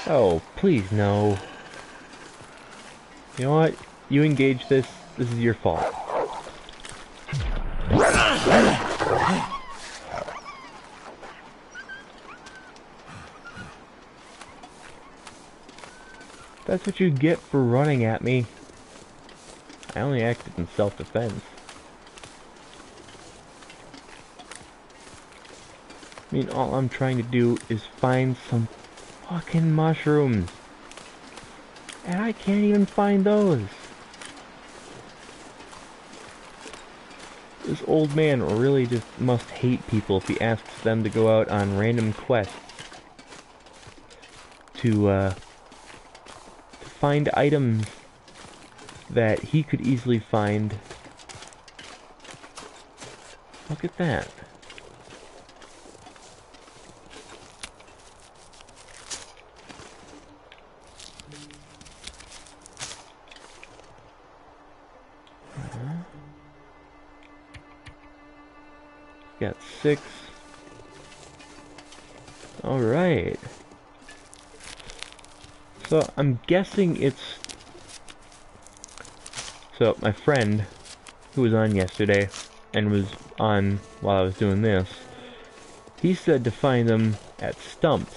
Oh, please no. You know what? You engage this. This is your fault. That's what you get for running at me. I only acted in self-defense. I mean, all I'm trying to do is find some fucking mushrooms. And I can't even find those. This old man really just must hate people if he asks them to go out on random quests to find items that he could easily find. Look at that. Got 6. Alright. So, I'm guessing it's... So, my friend, who was on yesterday, and was on while I was doing this, he said to find them at stumps.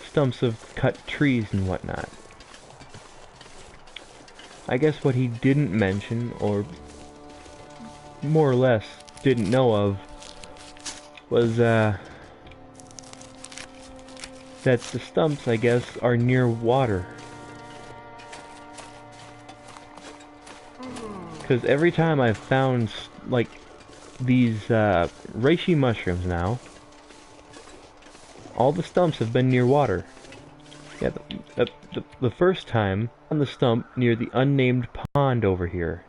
Stumps of cut trees and whatnot. I guess what he didn't mention, or more or less didn't know of, was that the stumps, I guess, are near water. Because every time I've found, like, these reishi mushrooms now, All the stumps have been near water. Yeah, the first time on the stump near the unnamed pond over here.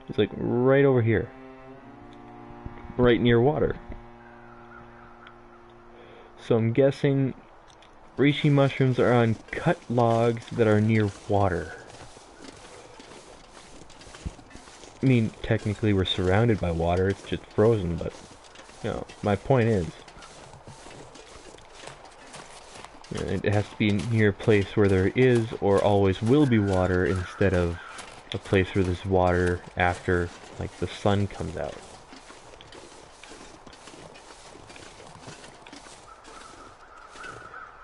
It's like right over here. Right near water. So I'm guessing reishi mushrooms are on cut logs that are near water. I mean, technically we're surrounded by water, it's just frozen, but, you know, my point is, you know, it has to be near a place where there is or always will be water instead of a place where there's water after, like, the sun comes out.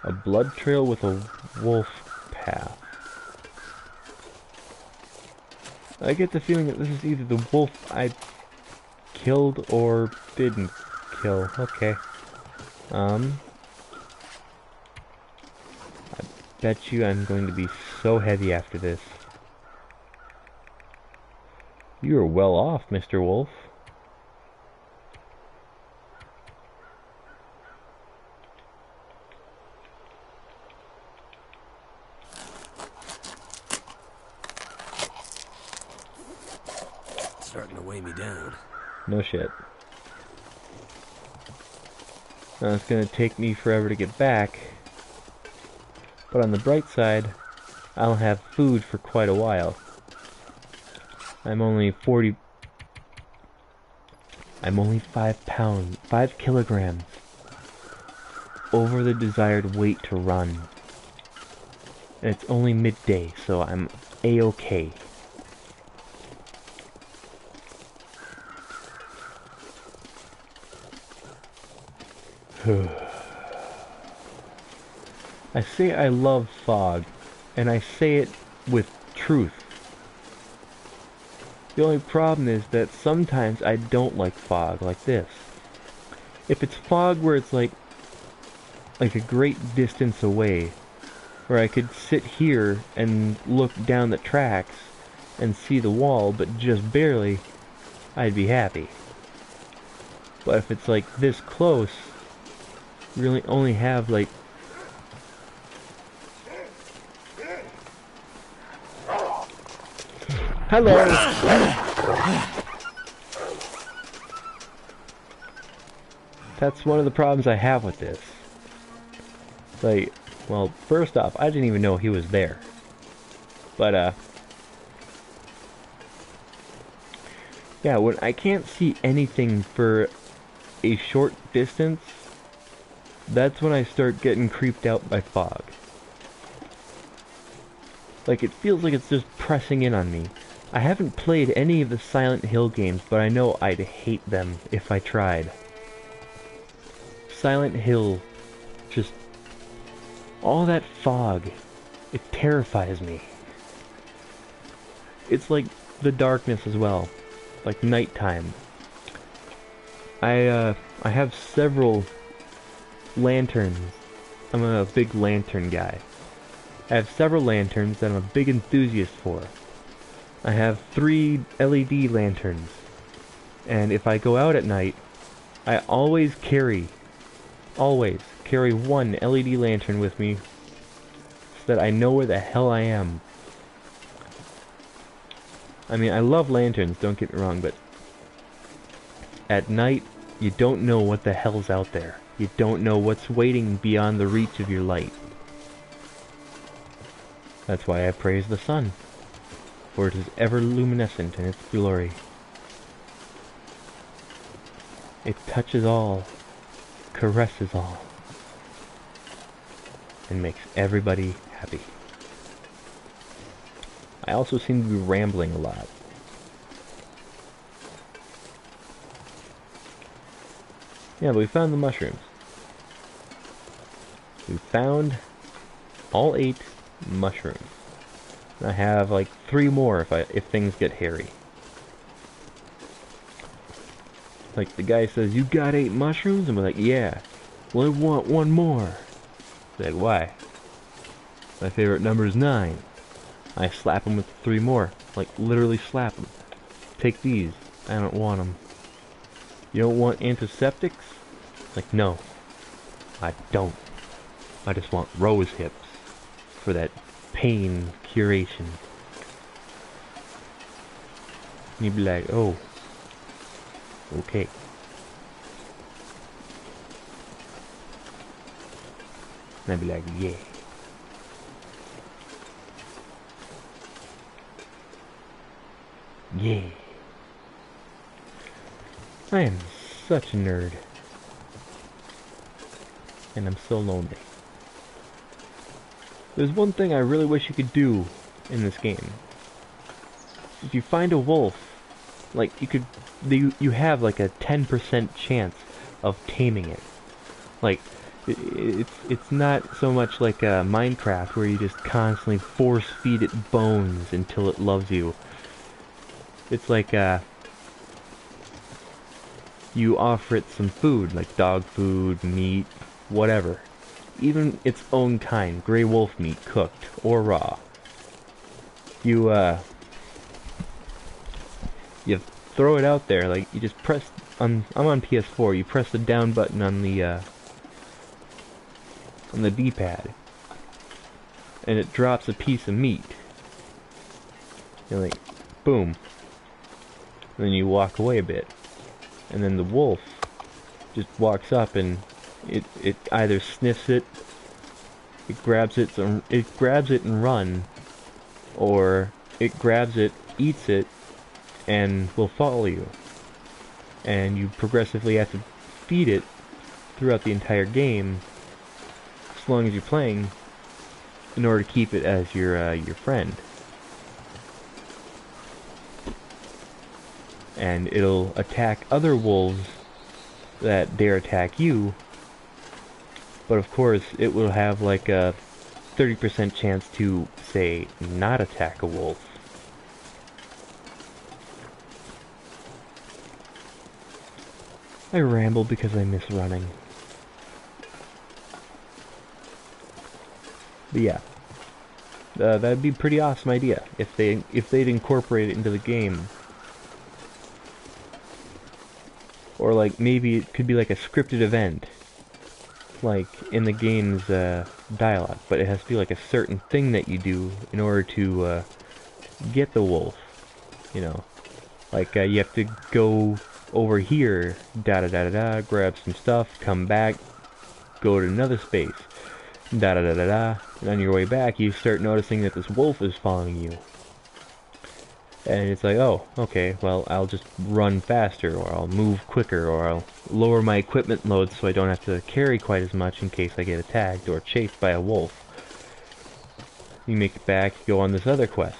A blood trail with a wolf path. I get the feeling that this is either the wolf I killed or didn't kill. Okay. I bet you I'm going to be so heavy after this. You are well off, Mr. Wolf. Starting to weigh me down. No shit. Now it's gonna take me forever to get back. But on the bright side, I'll have food for quite a while. I'm only 5 kilograms over the desired weight to run. And it's only midday, so I'm A-okay. I say I love fog, and I say it with truth. The only problem is that sometimes I don't like fog like this. If it's fog where it's like a great distance away, where I could sit here and look down the tracks and see the wall, but just barely, I'd be happy. But if it's like this close, you really only have like hello. That's one of the problems I have with this. Like, well, first off, I didn't even know he was there. But yeah, when I can't see anything for a short distance, that's when I start getting creeped out by fog. Like, it feels like it's just pressing in on me. I haven't played any of the Silent Hill games, but I know I'd hate them if I tried. Silent Hill, just all that fog, it terrifies me. It's like the darkness as well, like nighttime. I have several lanterns. I'm a big lantern guy. I have several lanterns that I'm a big enthusiast for. I have 3 LED lanterns, and if I go out at night, I always carry one LED lantern with me so that I know where the hell I am. I mean, I love lanterns, don't get me wrong, but at night, you don't know what the hell's out there. You don't know what's waiting beyond the reach of your light. That's why I praise the sun, for it is ever luminescent in its glory. It touches all, caresses all, and makes everybody happy. I also seem to be rambling a lot. Yeah, but we found the mushrooms. We found all 8 mushrooms. I have like 3 more if things get hairy. Like the guy says, "You got 8 mushrooms?" I'm like, "Yeah." "Well, I want 1 more." Like, "Why?" "My favorite number is 9. I slap him with 3 more. Like, literally slap him. "Take these. I don't want them." "You don't want antiseptics?" Like, "No. I don't. I just want rose hips for that pain curation. And you'd be like, oh, okay. And I'd be like, yeah. Yeah. I am such a nerd. And I'm so lonely. There's one thing I really wish you could do in this game. If you find a wolf, like you have like a 10% chance of taming it. Like it's not so much like Minecraft where you just constantly force feed it bones until it loves you. It's like you offer it some food, like dog food, meat, whatever. Even its own kind, gray wolf meat, cooked or raw. You throw it out there, like you just press on. I'm on PS4. You press the down button on the D-pad, and it drops a piece of meat. You're like, boom. And then you walk away a bit, and then the wolf just walks up and it either sniffs it, it grabs it and run, or it grabs it, eats it, and will follow you. And you progressively have to feed it throughout the entire game, as long as you're playing, in order to keep it as your friend. And it'll attack other wolves that dare attack you, but of course it will have like a 30% chance to, say, not attack a wolf. I ramble because I miss running. But yeah, that'd be a pretty awesome idea if they'd incorporate it into the game. Or like maybe it could be like a scripted event, like in the game's dialogue, but it has to be like a certain thing that you do in order to get the wolf. You know, like you have to go over here, da da da da da, grab some stuff, come back, go to another space, da da da da da, and on your way back you start noticing that this wolf is following you. And it's like, oh, okay, well, I'll just run faster, or I'll move quicker, or I'll lower my equipment load so I don't have to carry quite as much in case I get attacked or chased by a wolf. You make it back, you go on this other quest.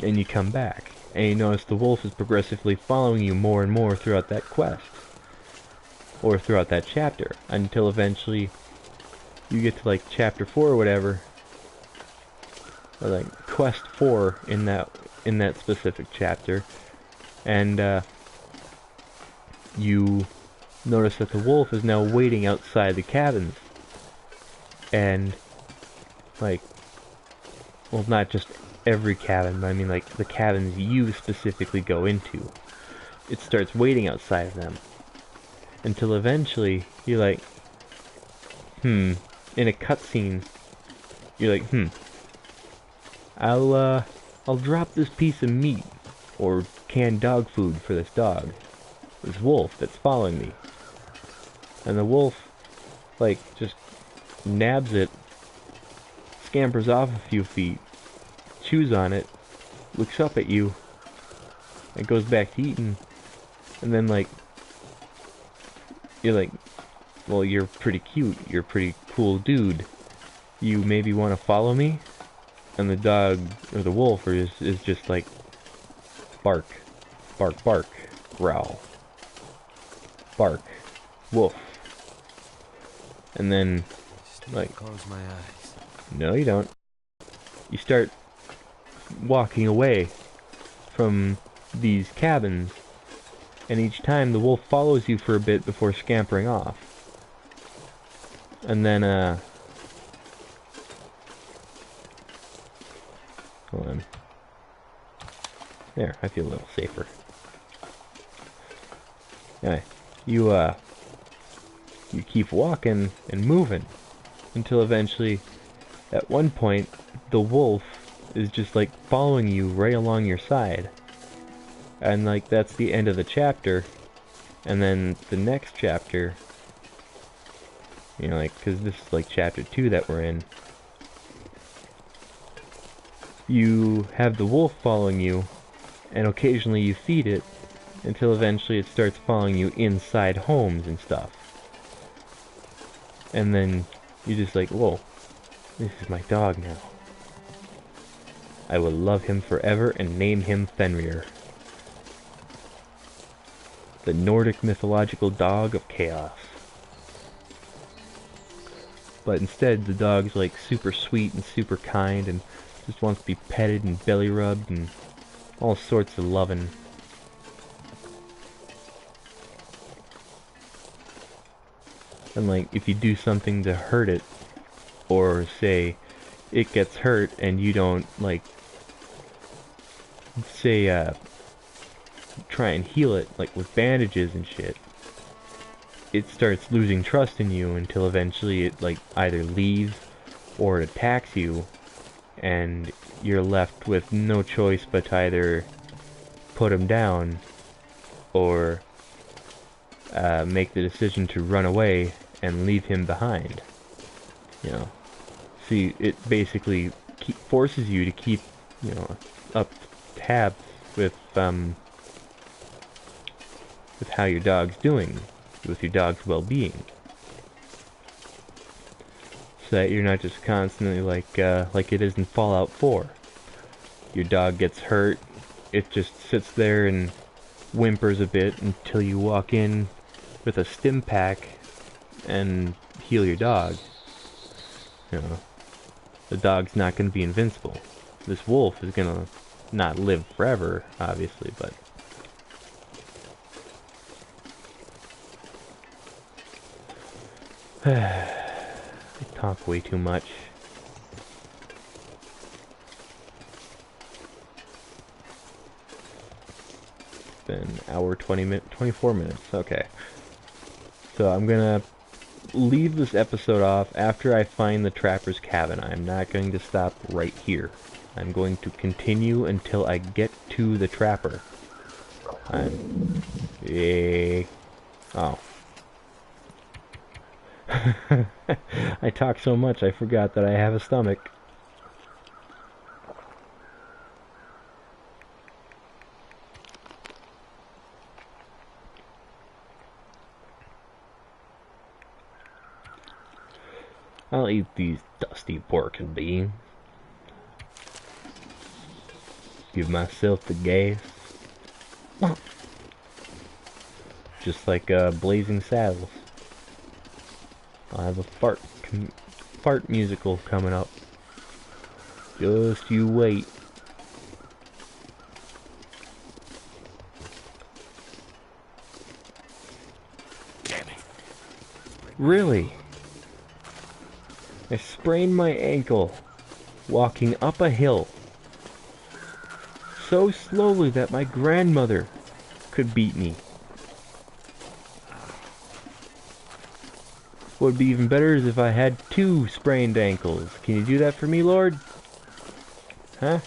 And you come back, and you notice the wolf is progressively following you more and more throughout that quest. Or throughout that chapter, until eventually you get to like chapter 4 or whatever, or like quest 4 in that specific chapter, and you notice that the wolf is now waiting outside the cabins, and like, well, not just every cabin, but I mean like the cabins you specifically go into. It starts waiting outside of them, until eventually you're like, in a cutscene, you're like, I'll drop this piece of meat, or canned dog food for this dog, this wolf that's following me. And the wolf, like, just nabs it, scampers off a few feet, chews on it, looks up at you, and goes back to eating. And then, like, you're like, well, you're pretty cute, you're a pretty cool dude. You maybe want to follow me? And the dog, or the wolf, is just like, bark, bark, bark, growl, bark, wolf. And then, like, close my eyes. No you don't. You start walking away from these cabins, and each time the wolf follows you for a bit before scampering off. And then, hold on. There, I feel a little safer. Anyway, you you keep walking and moving until eventually, at one point, the wolf is just like following you right along your side. And like that's the end of the chapter. And then the next chapter, you know, like, because this is like chapter 2 that we're in, you have the wolf following you, and occasionally you feed it, until eventually it starts following you inside homes and stuff. And then you're just like, whoa, this is my dog now. I will love him forever and name him Fenrir. The Nordic mythological dog of chaos. But instead, the dog's like super sweet and super kind and just wants to be petted and belly rubbed and all sorts of loving. And like, if you do something to hurt it, or say it gets hurt and you don't like, say, try and heal it, like with bandages and shit, it starts losing trust in you until eventually it like either leaves or it attacks you, and you're left with no choice but to either put him down or make the decision to run away and leave him behind. You know, see, it basically forces you to keep, you know, up tabs with how your dog's doing, with your dog's well-being, so that you're not just constantly like it is in Fallout 4. Your dog gets hurt, it just sits there and whimpers a bit until you walk in with a stim pack and heal your dog. You know, the dog's not going to be invincible. This wolf is going to not live forever, obviously, but I talk way too much. It's been an hour, 24 minutes. Okay. So I'm gonna leave this episode off after I find the trapper's cabin. I'm not going to stop right here. I'm going to continue until I get to the trapper. Oh. I talk so much I forgot that I have a stomach. I'll eat these dusty pork and beans. Give myself the gas. Just like Blazing Saddles. I'll have a fart musical coming up. Just you wait. Damn it. Really? I sprained my ankle walking up a hill so slowly that my grandmother could beat me. What would be even better is if I had 2 sprained ankles. Can you do that for me, Lord? Huh?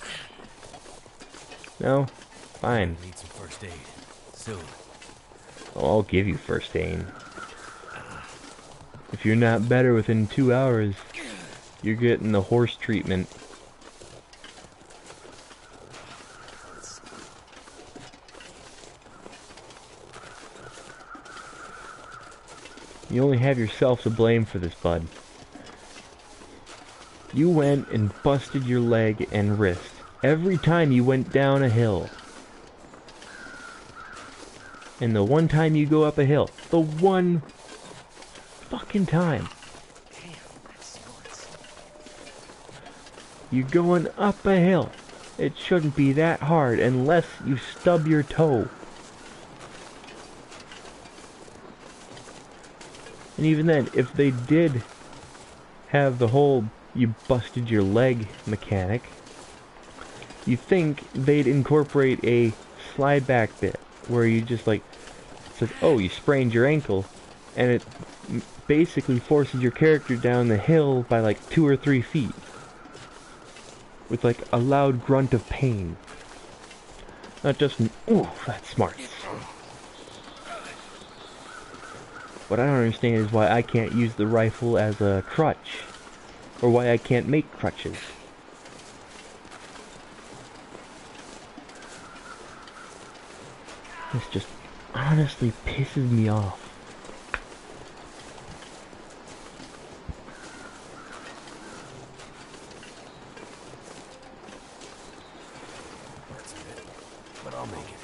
No? Fine. I need some first aid. Soon. Oh, I'll give you first aid. If you're not better within 2 hours, you're getting the horse treatment. You only have yourself to blame for this, bud. You went and busted your leg and wrist every time you went down a hill. And the one time you go up a hill, the one fucking time, you're going up a hill. It shouldn't be that hard unless you stub your toe. And even then, if they did have the whole you busted your leg mechanic, you think they'd incorporate a slide back bit where you just like says, oh, you sprained your ankle, and it basically forces your character down the hill by like 2 or 3 feet. With like a loud grunt of pain. Not just an, ooh, that's smart. What I don't understand is why I can't use the rifle as a crutch. Or why I can't make crutches. This just honestly pisses me off. That's it. But I'll make it.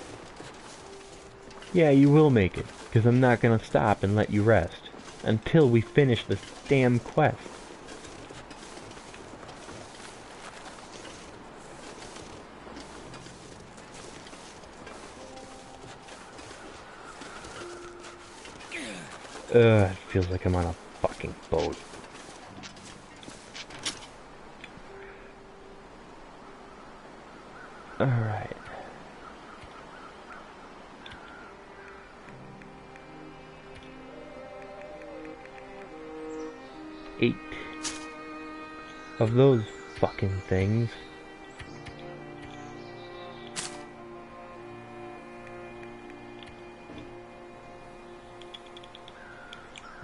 Yeah, you will make it, because I'm not gonna stop and let you rest until we finish this damn quest. It feels like I'm on a fucking boat. Alright. Eight of those fucking things.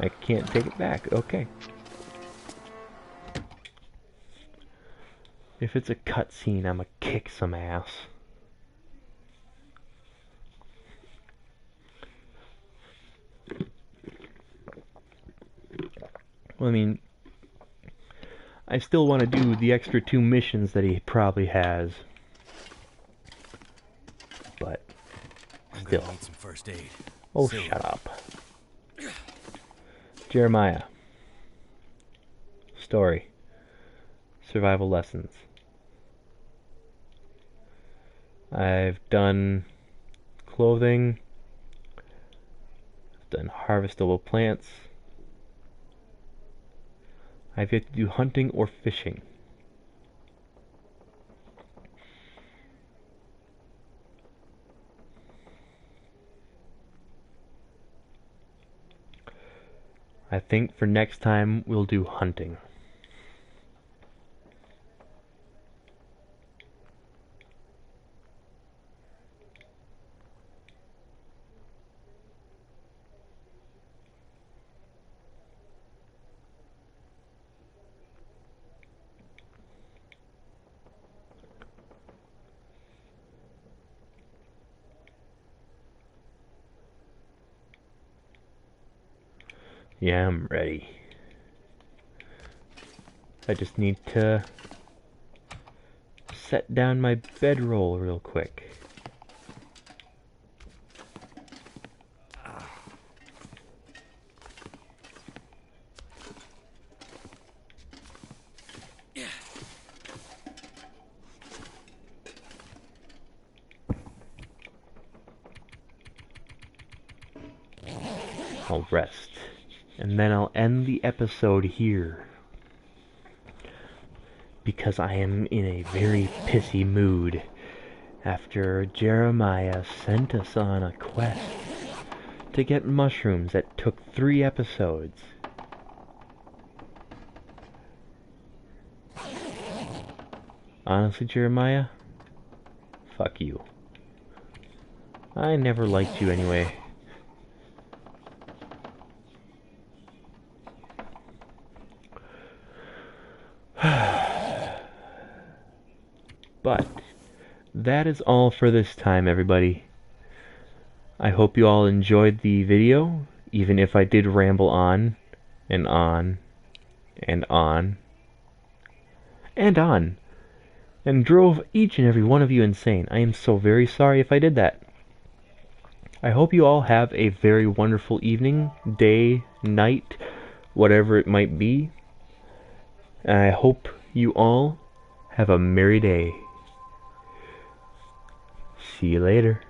I can't take it back. Okay. If it's a cutscene, I'ma kick some ass. Well, I mean, I still want to do the extra 2 missions that he probably has. But, still. I'm gonna need some first aid. Oh, Soon. shut up. Jeremiah. Story. Survival lessons. I've done clothing. I've done harvestable plants. I've yet to do hunting or fishing. I think for next time we'll do hunting. Yeah, I'm ready. I just need to set down my bedroll real quick. I'll rest. And then I'll end the episode here. Because I am in a very pissy mood after Jeremiah sent us on a quest to get mushrooms that took 3 episodes. Honestly, Jeremiah, fuck you. I never liked you anyway. But that is all for this time, everybody. I hope you all enjoyed the video, even if I did ramble on and on and on and on and drove each and every one of you insane. I am so very sorry if I did that. I hope you all have a very wonderful evening, day, night, whatever it might be. And I hope you all have a merry day. See you later.